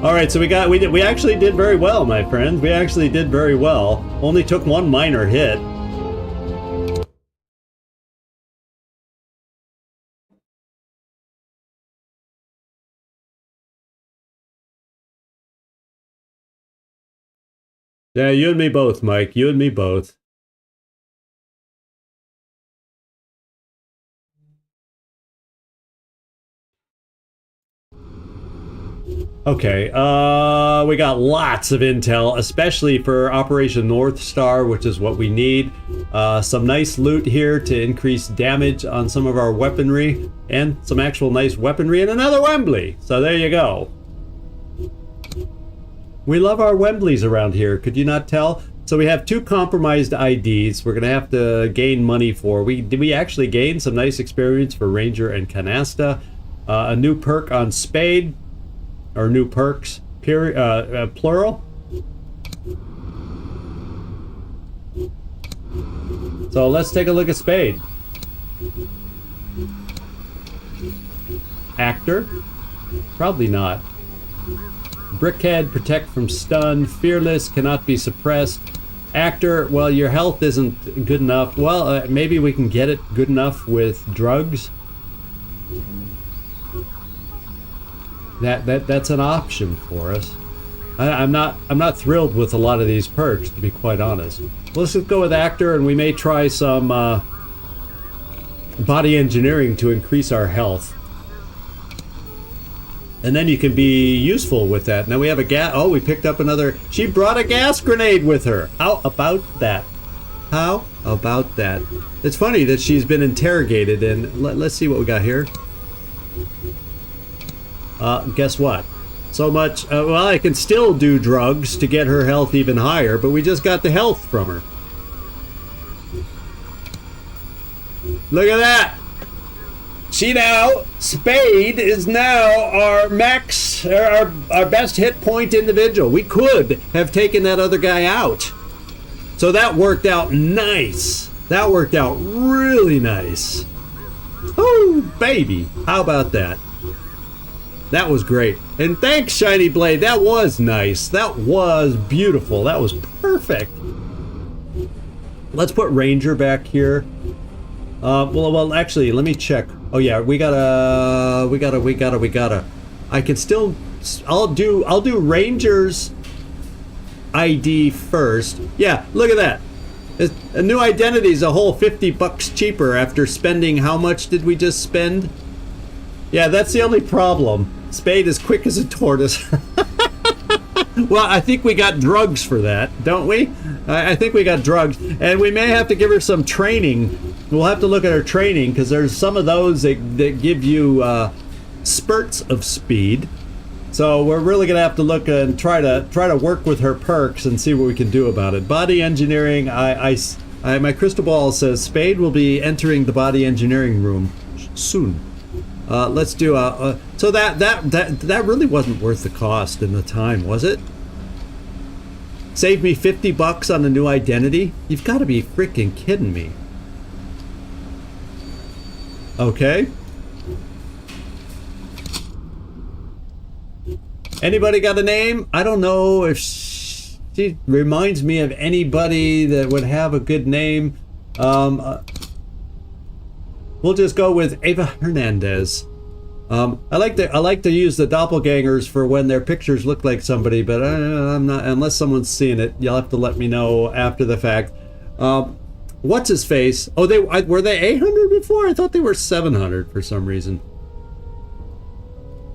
All right, so we actually did very well, my friends. We actually did very well. Only took one minor hit. Yeah, you and me both, Mike. You and me both. Okay, we got lots of intel, especially for Operation Northstar, which is what we need. Some nice loot here to increase damage on some of our weaponry, and some actual nice weaponry, and another Wembley. So there you go. We love our Wembleys around here, could you not tell? So we have 2 compromised IDs we're gonna have to gain money for. Did we actually gain some nice experience for Ranger and Canasta? A new perk on Spade. Or new perks, plural. So let's take a look at Spade. Actor? Probably not. Brickhead, protect from stun. Fearless, cannot be suppressed. Actor, well, your health isn't good enough. Well, maybe we can get it good enough with drugs. That's an option for us. I'm not thrilled with a lot of these perks, to be quite honest. Let's just go with actor, and we may try some body engineering to increase our health. And then you can be useful with that. Now we have a gas. Oh, we picked up another. She brought a gas grenade with her. How about that? How about that? It's funny that she's been interrogated, and let's see what we got here. Guess what? So much, well, I can still do drugs to get her health even higher, but we just got the health from her. Look at that! Spade is now our max, our best hit point individual. We could have taken that other guy out. So that worked out nice. That worked out really nice. Oh, baby. How about that? That was great. And thanks, Shiny Blade. That was nice. That was beautiful. That was perfect. Let's put Ranger back here. Well, actually, let me check. Oh yeah, we gotta. I can still. I'll do Ranger's ID first. Yeah, look at that. A new identity is a whole $50 cheaper after spending. How much did we just spend? Yeah, that's the only problem. Spade is quick as a tortoise. Well, I think we got drugs for that, don't we? I think we got drugs. And we may have to give her some training. We'll have to look at her training, because there's some of those that give you spurts of speed. So we're really going to have to look and try to work with her perks and see what we can do about it. Body engineering, my crystal ball says Spade will be entering the body engineering room soon. Let's do so that really wasn't worth the cost and the time, was it? Saved me $50 on a new identity? You've got to be freaking kidding me. Okay. Anybody got a name? I don't know if she reminds me of anybody that would have a good name. We'll just go with Ava Hernandez. I like to use the doppelgangers for when their pictures look like somebody, but I'm not, unless someone's seeing it. You'll have to let me know after the fact. What's his face? Oh, were they 800 before? I thought they were 700 for some reason.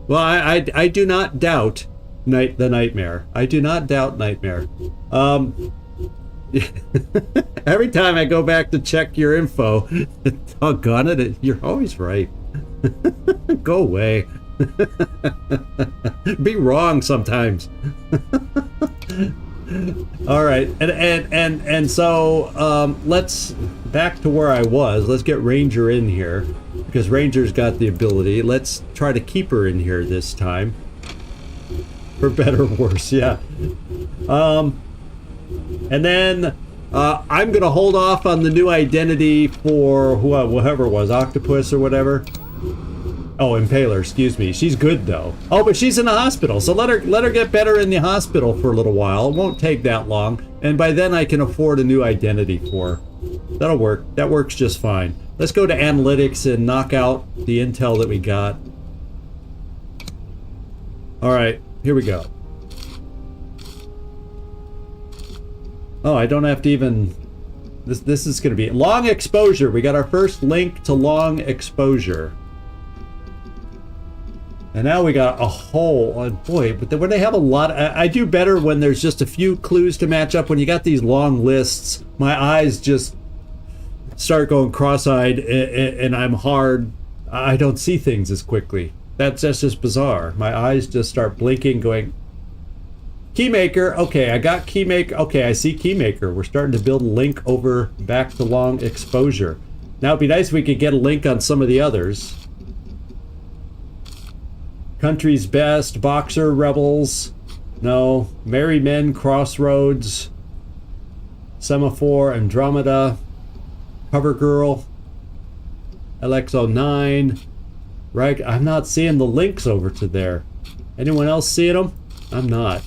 Well, I do not doubt the Nightmare. I do not doubt Nightmare. Every time I go back to check your info, doggone it, you're always right. Go away. Be wrong sometimes. All right, and so let's back to where I was. Let's get Ranger in here because Ranger's got the ability. Let's try to keep her in here this time, for better or worse. Yeah. And then I'm gonna hold off on the new identity for whoever it was, Octopus or whatever. Oh, Impaler, excuse me. She's good though. Oh, but she's in the hospital, so let her get better in the hospital for a little while. It won't take that long, and by then I can afford a new identity for her. That'll work. That works just fine. Let's go to analytics and knock out the intel that we got. All right, here we go. Oh, I don't have to even... This is going to be... Long exposure. We got our first link to long exposure. And now we got a whole... Oh boy, but when they have a lot... I do better when there's just a few clues to match up. When you got these long lists, my eyes just start going cross-eyed and I'm hard. I don't see things as quickly. That's just bizarre. My eyes just start blinking, going... Keymaker, okay, I got Keymaker. Okay, I see Keymaker. We're starting to build a link over back to long exposure. Now it'd be nice if we could get a link on some of the others. Country's Best, Boxer, Rebels, no. Merry Men, Crossroads, Semaphore, Andromeda, Cover Girl, LX09. Right, I'm not seeing the links over to there. Anyone else seeing them? I'm not.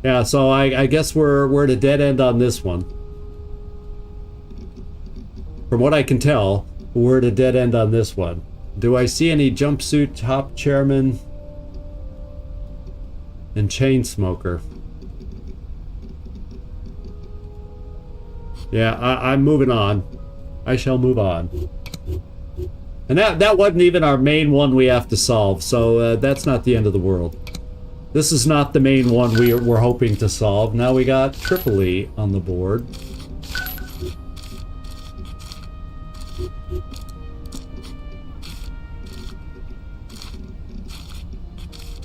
Yeah, so I guess we're at a dead end on this one. From what I can tell, we're at a dead end on this one. Do I see any jumpsuit top chairman and chain smoker? Yeah, I'm moving on. I shall move on. And that wasn't even our main one we have to solve, so that's not the end of the world. This is not the main one we're hoping to solve. Now we got Tripoli on the board.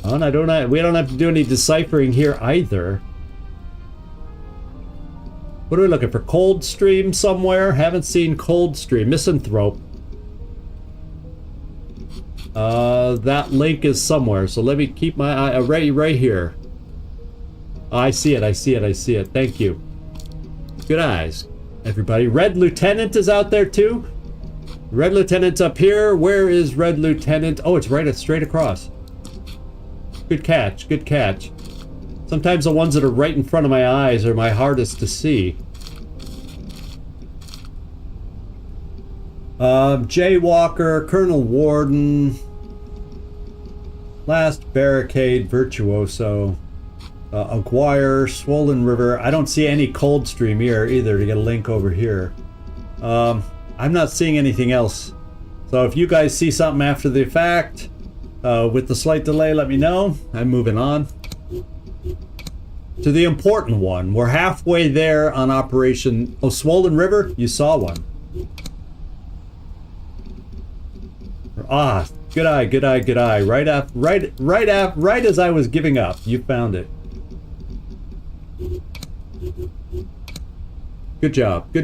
Oh, and we don't have to do any deciphering here either. What are we looking for? Coldstream somewhere? Haven't seen Coldstream. Misanthrope. That link is somewhere, so let me keep my eye right here. Oh, I see it. Thank you. Good eyes, everybody. Red Lieutenant is out there too. Red Lieutenant's up here. Where is Red Lieutenant? Oh, it's right straight across. Good catch, good catch. Sometimes the ones that are right in front of my eyes are my hardest to see. Jaywalker, Colonel Warden, Last Barricade, Virtuoso, Aguirre, Swollen River. I don't see any Coldstream here either to get a link over here. I'm not seeing anything else. So if you guys see something after the fact, with the slight delay, let me know. I'm moving on to the important one. We're halfway there on Operation... Oh, Swollen River? You saw one. Ah, good eye, good eye, good eye. Right as I was giving up, you found it. Good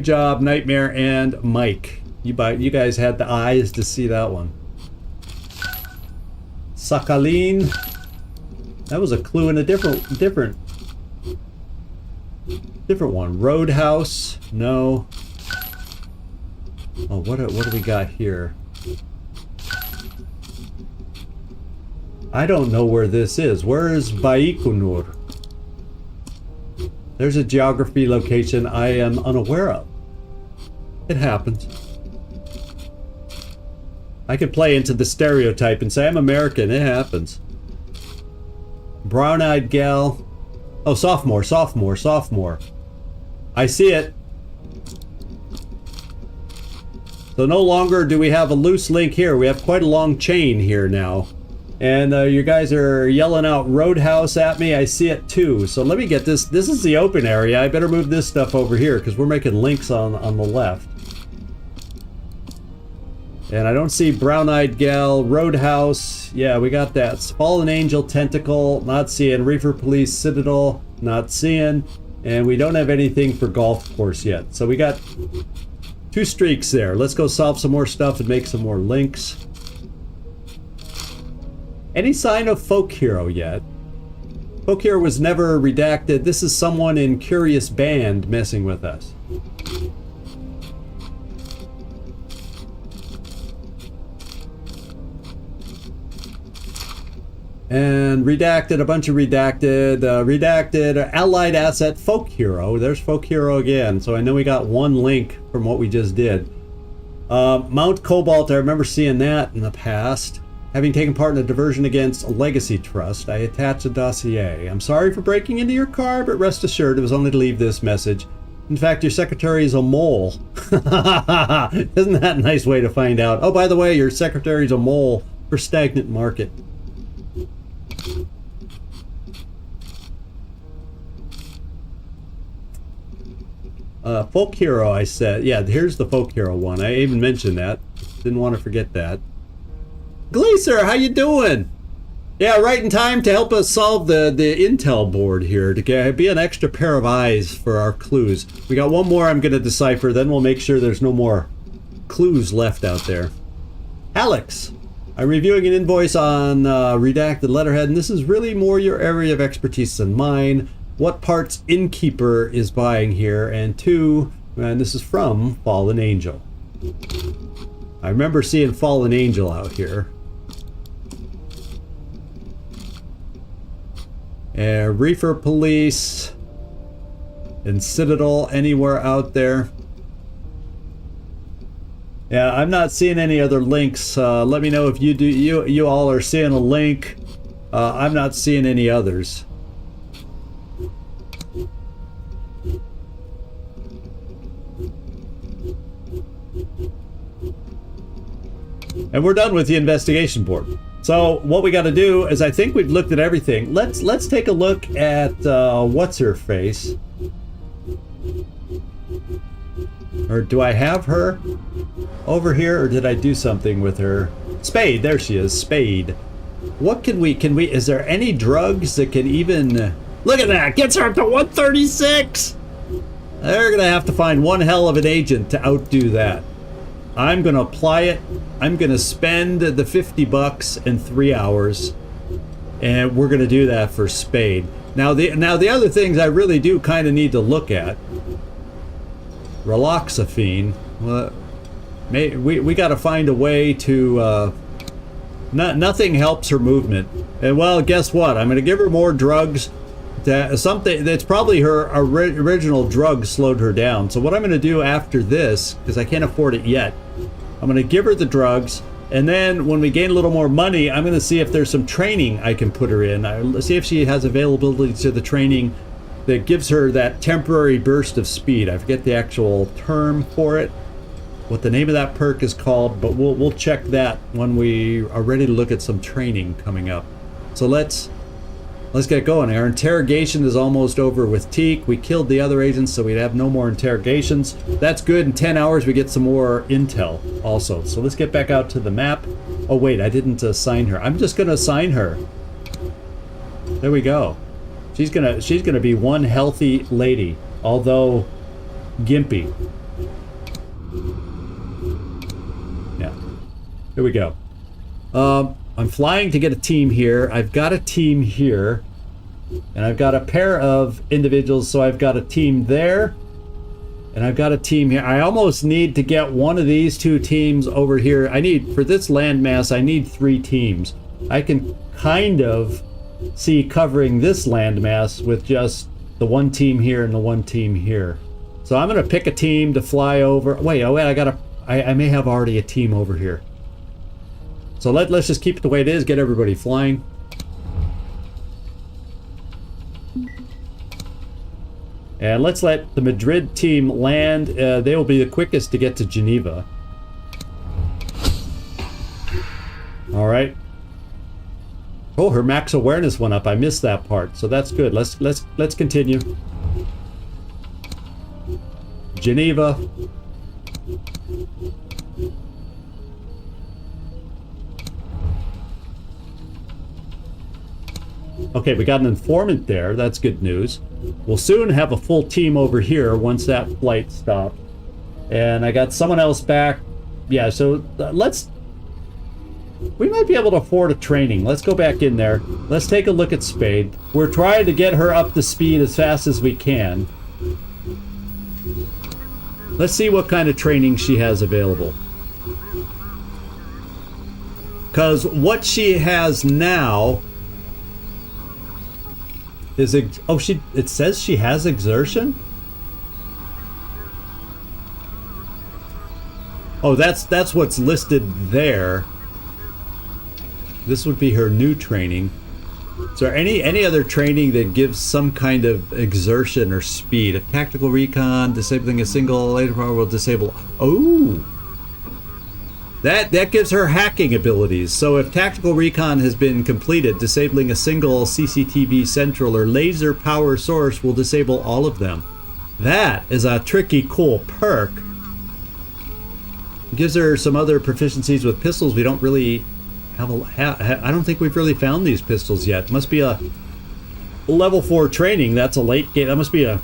job, Nightmare and Mike. You guys had the eyes to see that one. Sakhalin. That was a clue in a different one. Roadhouse. No. Oh, what do we got here? I don't know where this is. Where is Baikonur? There's a geography location I am unaware of. It happens. I could play into the stereotype and say I'm American. It happens. Brown-eyed gal. Oh, sophomore. I see it. So no longer do we have a loose link here. We have quite a long chain here now. And you guys are yelling out Roadhouse at me. I see it too. So let me get this. This is the open area. I better move this stuff over here because we're making links on the left. And I don't see Brown-Eyed Gal, Roadhouse. Yeah, we got that. Fallen Angel, Tentacle, not seeing. Reefer Police, Citadel, not seeing. And we don't have anything for Golf Course yet. So we got 2 streaks there. Let's go solve some more stuff and make some more links. Any sign of Folk Hero yet? Folk Hero was never redacted. This is someone in Curious Band messing with us. And redacted, a bunch of redacted, redacted, allied asset, Folk Hero. There's Folk Hero again. So I know we got 1 link from what we just did. Mount Cobalt, I remember seeing that in the past. Having taken part in a diversion against a legacy trust, I attached a dossier. I'm sorry for breaking into your car, but rest assured it was only to leave this message. In fact, your secretary is a mole. Isn't that a nice way to find out? Oh, by the way, your secretary's a mole for Stagnant Market. Folk Hero, I said. Yeah, here's the Folk Hero one. I even mentioned that. Didn't want to forget that. Glacier, how you doing? Yeah, right in time to help us solve the intel board here, to be an extra pair of eyes for our clues. We got 1 more I'm going to decipher, then we'll make sure there's no more clues left out there. Alex, I'm reviewing an invoice on redacted letterhead, and this is really more your area of expertise than mine. What parts Innkeeper is buying here, and 2, and this is from Fallen Angel. I remember seeing Fallen Angel out here. Reefer Police and Citadel anywhere out there. Yeah, I'm not seeing any other links. Let me know if you do. You all are seeing a link. I'm not seeing any others. And we're done with the investigation board. So what we got to do is, I think we've looked at everything. Let's take a look at what's her face. Or do I have her over here, or did I do something with her? Spade, there she is, Spade. What can we, is there any drugs that can even, look at that, gets her up to 136. They're gonna have to find one hell of an agent to outdo that. I'm gonna apply it. I'm gonna spend the $50 in 3 hours, and we're gonna do that for Spade. Now the other things I really do kind of need to look at. Raloxifene. Well, we got to find a way to. Nothing helps her movement. And well, guess what? I'm gonna give her more drugs. Something that's probably her original drug slowed her down. So what I'm going to do after this, because I can't afford it yet, I'm going to give her the drugs, and then when we gain a little more money, I'm going to see if there's some training I can put her in. I'll see if she has availability to the training that gives her that temporary burst of speed. I forget the actual term for it, what the name of that perk is called, but we'll check that when we are ready to look at some training coming up. So let's get going. Our interrogation is almost over with Teak. We killed the other agents, so we'd have no more interrogations. That's good. In 10 hours, we get some more intel also. So let's get back out to the map. Oh, wait, I didn't assign her. I'm just going to assign her. There we go. She's gonna be one healthy lady, although gimpy. Yeah. Here we go. I'm flying to get a team here. I've got a team here, and I've got a pair of individuals, so I've got a team there, and I've got a team here. I almost need to get one of these 2 teams over here. I need, for this landmass, I need 3 teams. I can kind of see covering this landmass with just the 1 team here and the 1 team here. So I'm gonna pick a team to fly over. Wait, I may have already a team over here. So let's just keep it the way it is, get everybody flying. And let's let the Madrid team land. They will be the quickest to get to Geneva. All right. Oh, her max awareness went up. I missed that part, so that's good. Let's continue. Geneva. Okay, we got an informant there. That's good news. We'll soon have a full team over here once that flight stops. And I got someone else back. Yeah, so let's... We might be able to afford a training. Let's go back in there. Let's take a look at Spade. We're trying to get her up to speed as fast as we can. Let's see what kind of training she has available. Because what she has now is... it says she has exertion? Oh, that's what's listed there. This would be her new training. Is there any other training that gives some kind of exertion or speed? If tactical recon, disabling a single laser power will disable... Oh! That gives her hacking abilities. So if tactical recon has been completed, disabling a single CCTV central or laser power source will disable all of them. That is a tricky, cool perk. It gives her some other proficiencies with pistols. We don't really have I don't think we've really found these pistols yet. Must be a level 4 training. That's a late game. That must be a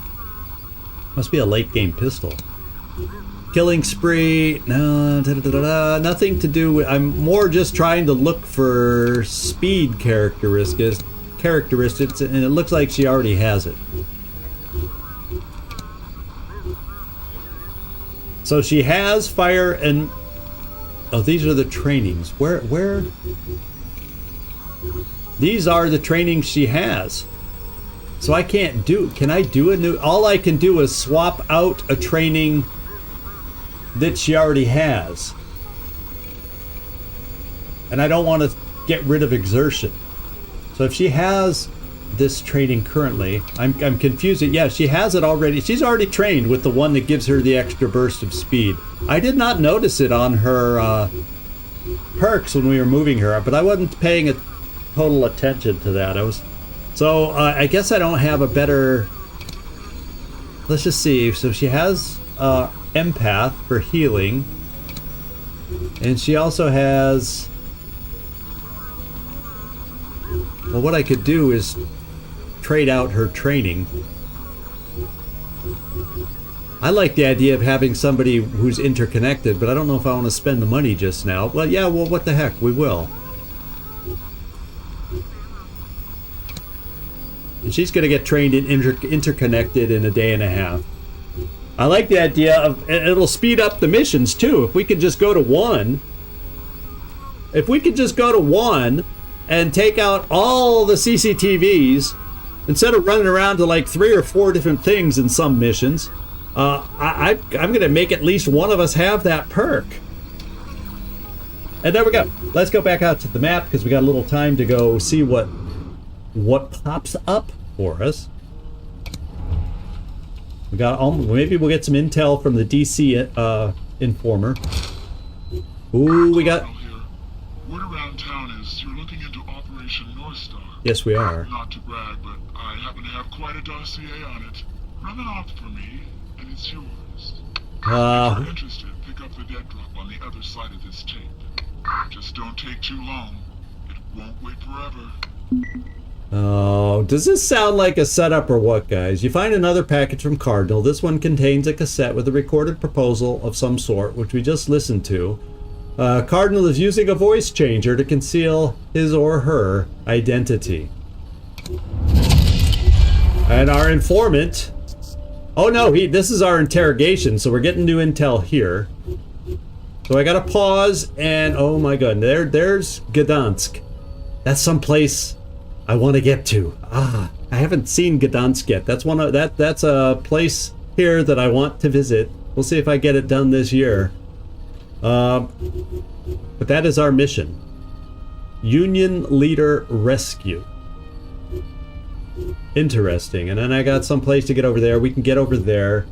late game pistol. Killing spree. No, nothing to do with... I'm more just trying to look for speed characteristics, and it looks like she already has it. So she has fire and... Oh, these are the trainings. Where? These are the trainings she has. So I can't do... Can I do a new... All I can do is swap out a training that she already has. And I don't want to get rid of exertion. So if she has this training currently, I'm confused. Yeah, she has it already. She's already trained with the one that gives her the extra burst of speed. I did not notice it on her perks when we were moving her, but I wasn't paying a total attention to that. So I guess I don't have a better... Let's just see. So she has empath for healing, and she also has... Well, what I could do is trade out her training. I like the idea of having somebody who's interconnected, but I don't know if I want to spend the money just now. Well, yeah, well, what the heck, we will. And she's going to get trained in interconnected in a day and a half. I like the idea of... It'll speed up the missions, too. If we could just go to one... and take out all the CCTVs instead of running around to like 3 or 4 different things in some missions. I'm going to make at least one of us have that perk. And there we go. Let's go back out to the map because we got a little time to go see what pops up for us. We got maybe we'll get some intel from the DC informer. Ooh, we got... Word around town is you're looking into Operation Northstar. Yes, we are. Not to brag, but I happen to have quite a dossier on it. Run it off for me, and it's yours. If you're interested, pick up the dead drop on the other side of this tape. Just don't take too long. It won't wait forever. Oh, does this sound like a setup or what, guys? You find another package from Cardinal. This one contains a cassette with a recorded proposal of some sort, which we just listened to. Cardinal is using a voice changer to conceal his or her identity. And our informant... Oh no, this is our interrogation, so we're getting new intel here. So I gotta pause, and oh my god, there's Gdansk. That's someplace I want to get to. I haven't seen Gdansk yet. That's a place here that I want to visit. We'll see if I get it done this year. But that is our mission. Union Leader Rescue. Interesting. And then I got some place to get over there. We can get over there.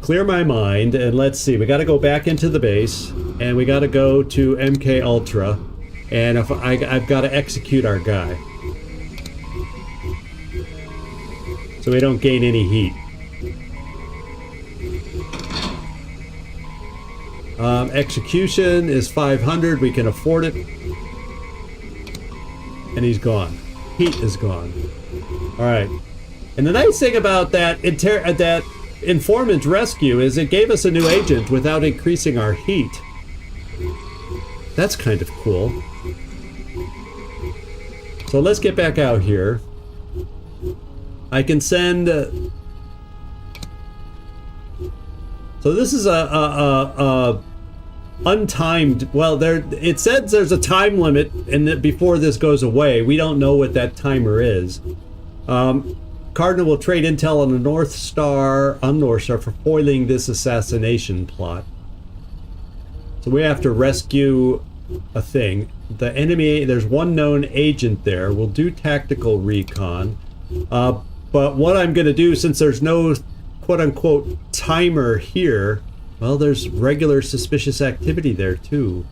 Clear my mind, and let's see. We got to go back into the base, and we got to go to MK Ultra, and if I've got to execute our guy, so we don't gain any heat. Execution is 500. We can afford it. And he's gone. Heat is gone. Alright. And the nice thing about that informant rescue is it gave us a new agent without increasing our heat. That's kind of cool. So let's get back out here. I can send... so this is a untimed... Well, it says there's a time limit and that before this goes away. We don't know what that timer is. Cardinal will trade intel on the Northstar for foiling this assassination plot. So we have to rescue a thing. The enemy, there's one known agent there. We'll do tactical recon. But what I'm going to do, since there's no quote-unquote timer here, well, there's regular suspicious activity there too.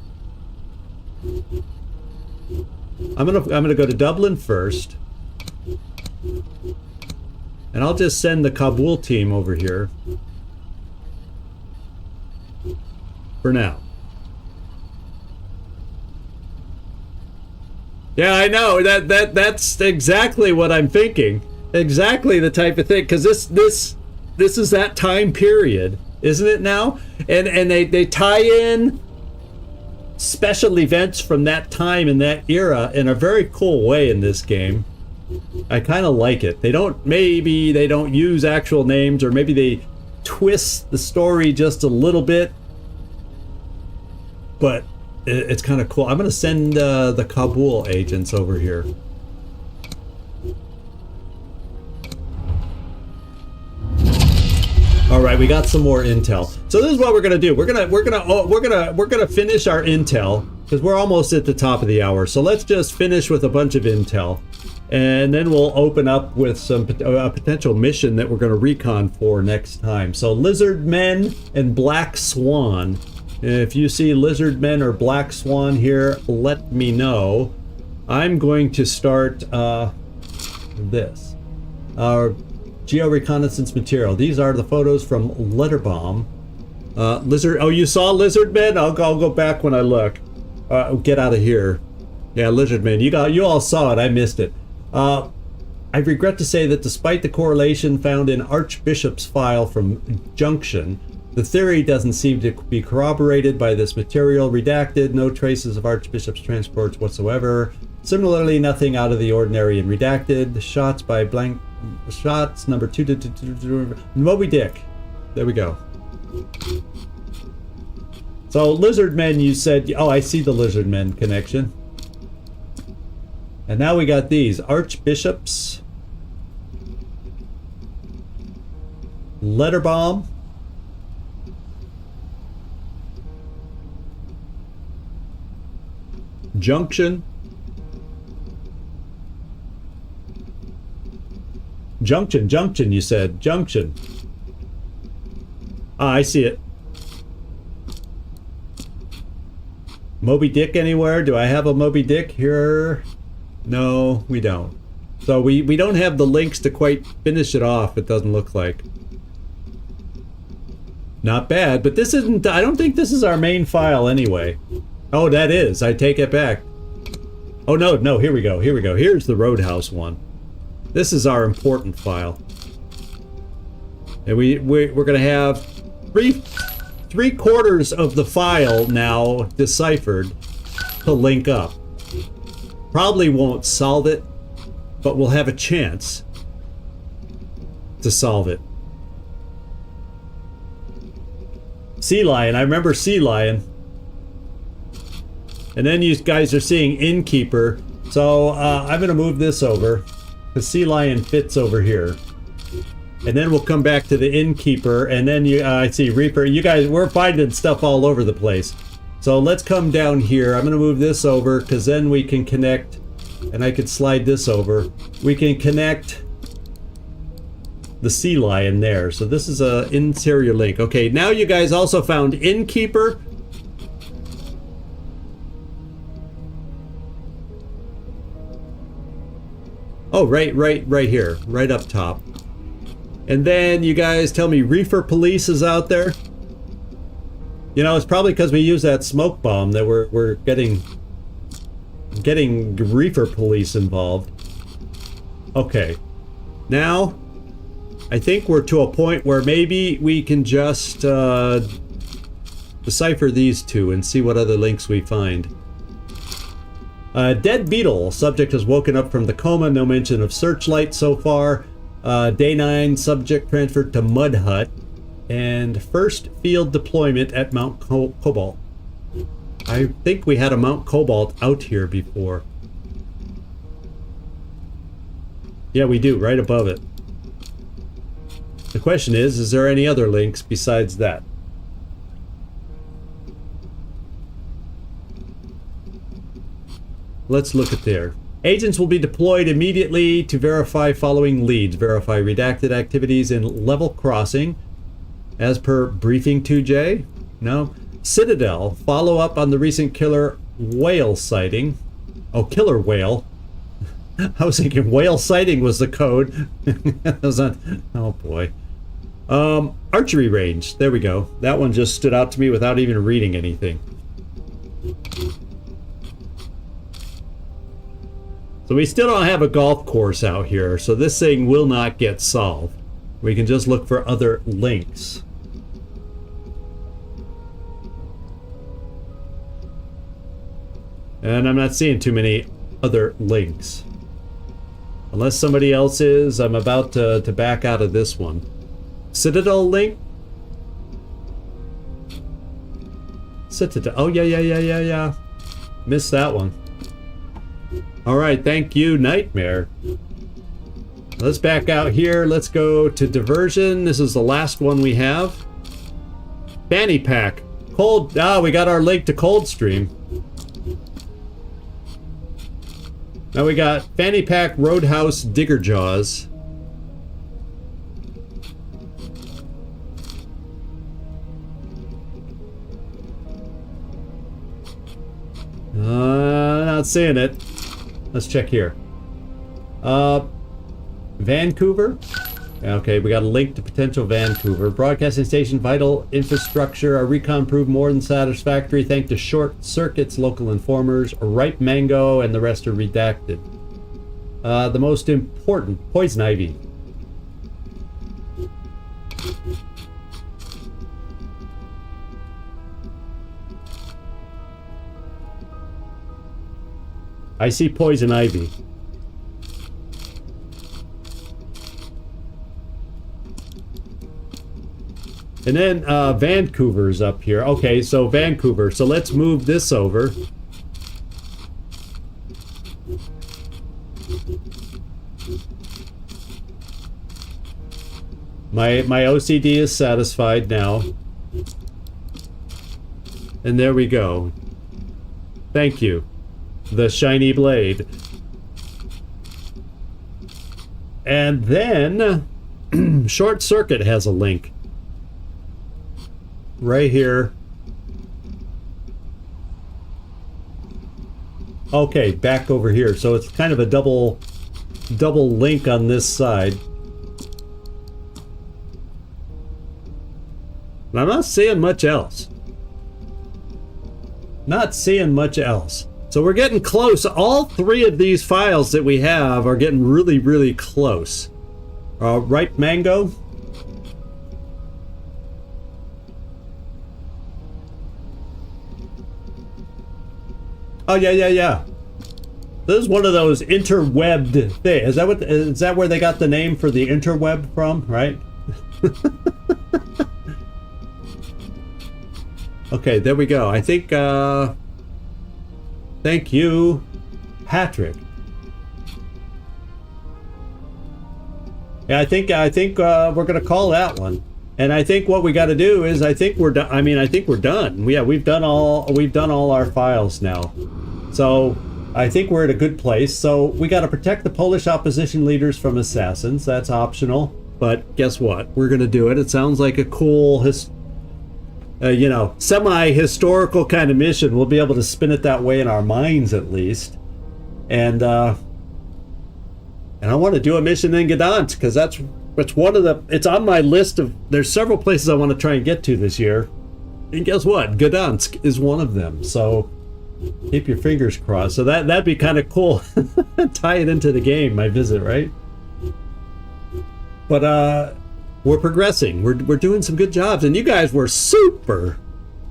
I'm gonna go to Dublin first. And I'll just send the Kabul team over here. For now. Yeah, I know. That's exactly what I'm thinking. Exactly the type of thing. Because this is that time period, isn't it now? And they tie in special events from that time and that era in a very cool way in this game. I kind of like it. Maybe they don't use actual names, or maybe they twist the story just a little bit. But it's kind of cool. I'm going to send the Kabul agents over here. All right, we got some more intel. So this is what we're gonna do. We're gonna finish our intel because we're almost at the top of the hour. So let's just finish with a bunch of intel, and then we'll open up with some potential mission that we're gonna recon for next time. So Lizard Men and Black Swan. If you see Lizard Men or Black Swan here, let me know. I'm going to start this. Geo reconnaissance material. These are the photos from Letterbomb. Lizard. Oh, you saw Lizard Men? I'll go back when I look. Get out of here. Yeah, Lizard Men. You all saw it. I missed it. I regret to say that despite the correlation found in Archbishop's file from Junction, the theory doesn't seem to be corroborated by this material. Redacted. No traces of Archbishop's transports whatsoever. Similarly, nothing out of the ordinary in Redacted. Shots by blank. Shots number 2 Moby Dick. There we go. So Lizard Men, you said, oh, I see the Lizard Men connection. And now we got these Archbishops, Letterbomb, Junction, Junction, you said. Junction. Ah, I see it. Moby Dick anywhere? Do I have a Moby Dick here? No, we don't. So we don't have the links to quite finish it off, it doesn't look like. Not bad, but this isn't... I don't think this is our main file anyway. Oh, that is. I take it back. Oh, no, here we go. Here's the Roadhouse one. This is our important file, and we're going to have three quarters of the file now deciphered to link up. Probably won't solve it, but we'll have a chance to solve it. Sea Lion, I remember Sea Lion, and then you guys are seeing Innkeeper. So I'm going to move this over. The Sea Lion fits over here, and then we'll come back to the Innkeeper, and then I see Reaper. You guys, we're finding stuff all over the place. So let's come down here. I'm going to move this over because then we can connect, and I could slide this over. We can connect the Sea Lion there. So this is a interior link. Okay, now you guys also found Innkeeper. Oh, right here, right up top. And then you guys tell me Reefer Police is out there. You know, it's probably because we use that smoke bomb that we're getting getting reefer police involved. Okay. Now, I think we're to a point where maybe we can just decipher these two and see what other links we find. Dead beetle. Subject has woken up from the coma. No mention of searchlight so far. Day 9. Subject transferred to Mud Hut. And first field deployment at Mount Cobalt. I think we had a Mount Cobalt out here before. Yeah, we do, right above it. The question is there any other links besides that? Let's look at there. Agents will be deployed immediately to verify following leads. Verify redacted activities in level crossing. As per briefing 2J. No. Citadel. Follow up on the recent killer whale sighting. Oh, killer whale. I was thinking whale sighting was the code. That was not, oh boy. Archery range. There we go. That one just stood out to me without even reading anything. So we still don't have a golf course out here, so this thing will not get solved. We can just look for other links. And I'm not seeing too many other links. Unless somebody else is, I'm about to back out of this one. Citadel link? Citadel. Oh, yeah. Missed that one. Alright, thank you, Nightmare. Let's back out here. Let's go to diversion. This is the last one we have. Fanny pack. Cold. Ah, we got our link to Coldstream. Now we got Fanny Pack Roadhouse Digger Jaws. Not seeing it. Let's check here. Vancouver? Okay, we got a link to potential Vancouver. Broadcasting station vital infrastructure. Our recon proved more than satisfactory thanks to short circuits, local informers, ripe mango, and the rest are redacted. The most important, poison ivy. I see poison ivy. And then Vancouver's up here. Okay, so Vancouver. So let's move this over. My OCD is satisfied now. And there we go. Thank you. The shiny blade. And then Short Circuit has a link. Right here. Okay, back over here. So it's kind of a double link on this side. And I'm not seeing much else. Not seeing much else. So we're getting close. All three of these files that we have are getting really, really close. Ripe mango. Oh yeah. This is one of those interwebbed things. Is that where they got the name for the interweb from? Right? Okay, there we go. I think. Thank you, Patrick. Yeah, I think we're gonna call that one. And I think what we got to do is, I think we're done. I mean, I think we're done. Yeah, we've done all our files now. So I think we're at a good place. So we got to protect the Polish opposition leaders from assassins. That's optional. But guess what? We're gonna do it. It sounds like a cool, semi-historical kind of mission. We'll be able to spin it that way in our minds, at least. And I want to do a mission in Gdansk because it's one of the. It's on my list of. There's several places I want to try and get to this year, and guess what? Gdansk is one of them. So Keep your fingers crossed. So that'd be kind of cool. Tie it into the game, my visit, right? But we're progressing. We're doing some good jobs, and you guys were super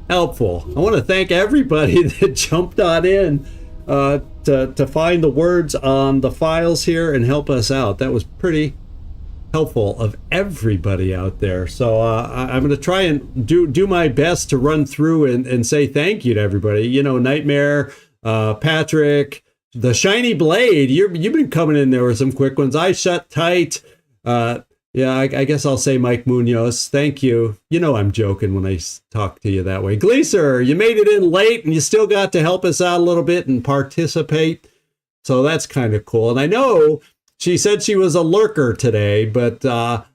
helpful. I want to thank everybody that jumped on in to find the words on the files here and help us out. That was pretty helpful of everybody out there. So I'm going to try and do my best to run through and say thank you to everybody. You know, Nightmare, Patrick, the Shiny Blade. You've been coming in there with some quick ones. I Shut Tight. Yeah, I guess I'll say Mike Munoz. Thank you. You know I'm joking when I talk to you that way. Gleaser, you made it in late and you still got to help us out a little bit and participate. So that's kind of cool. And I know she said she was a lurker today, but or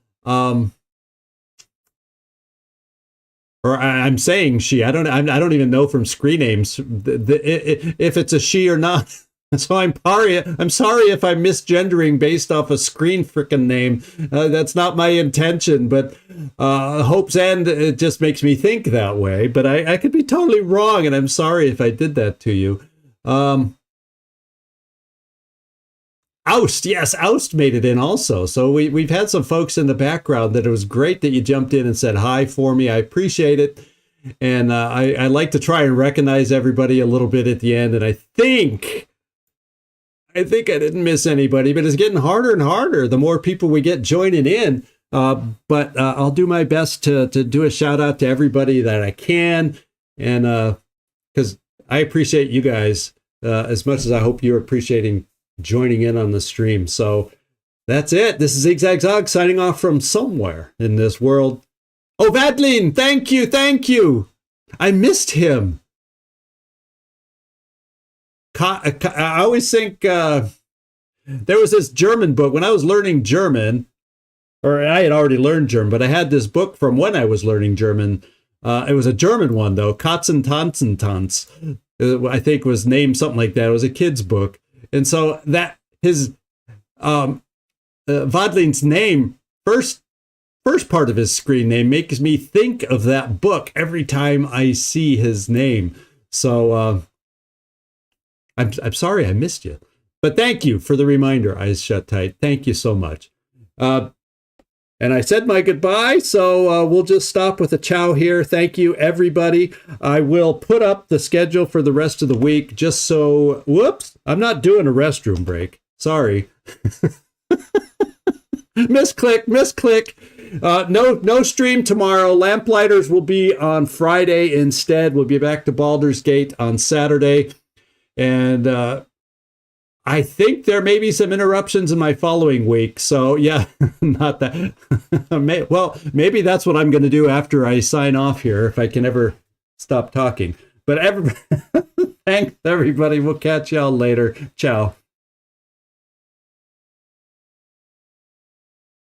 I'm saying she. I don't even know from screen names if it's a she or not. So I'm sorry if I'm misgendering based off a screen frickin' name. That's not my intention, but Hope's End, it just makes me think that way. But I could be totally wrong, and I'm sorry if I did that to you. Oust, yes, Oust made it in also. So we've had some folks in the background that it was great that you jumped in and said hi for me. I appreciate it. And I like to try and recognize everybody a little bit at the end. And I think I didn't miss anybody, but it's getting harder and harder the more people we get joining in. But I'll do my best to do a shout out to everybody that I can. And because I appreciate you guys as much as I hope you're appreciating joining in on the stream. So that's it. This is Zigzag Zog signing off from somewhere in this world. Oh, Vadlin, thank you. I missed him. I always think there was this German book when I was learning German, or I had already learned German, but I had this book from when I was learning German. It was a German one, though. Katzen Tanzen Tanz, I think was named something like that. It was a kid's book. And so that his Vadlin's name, first part of his screen name makes me think of that book every time I see his name. So I'm sorry I missed you, but thank you for the reminder. Eyes shut tight. Thank you so much. And I said my goodbye, so we'll just stop with a ciao here. Thank you, everybody. I will put up the schedule for the rest of the week just so, whoops, I'm not doing a restroom break. Sorry. Misclick. No stream tomorrow. Lamplighters will be on Friday instead. We'll be back to Baldur's Gate on Saturday. And I think there may be some interruptions in my following week. So yeah, not that. Well, maybe that's what I'm going to do after I sign off here, if I can ever stop talking. But thanks, everybody. We'll catch y'all later. Ciao.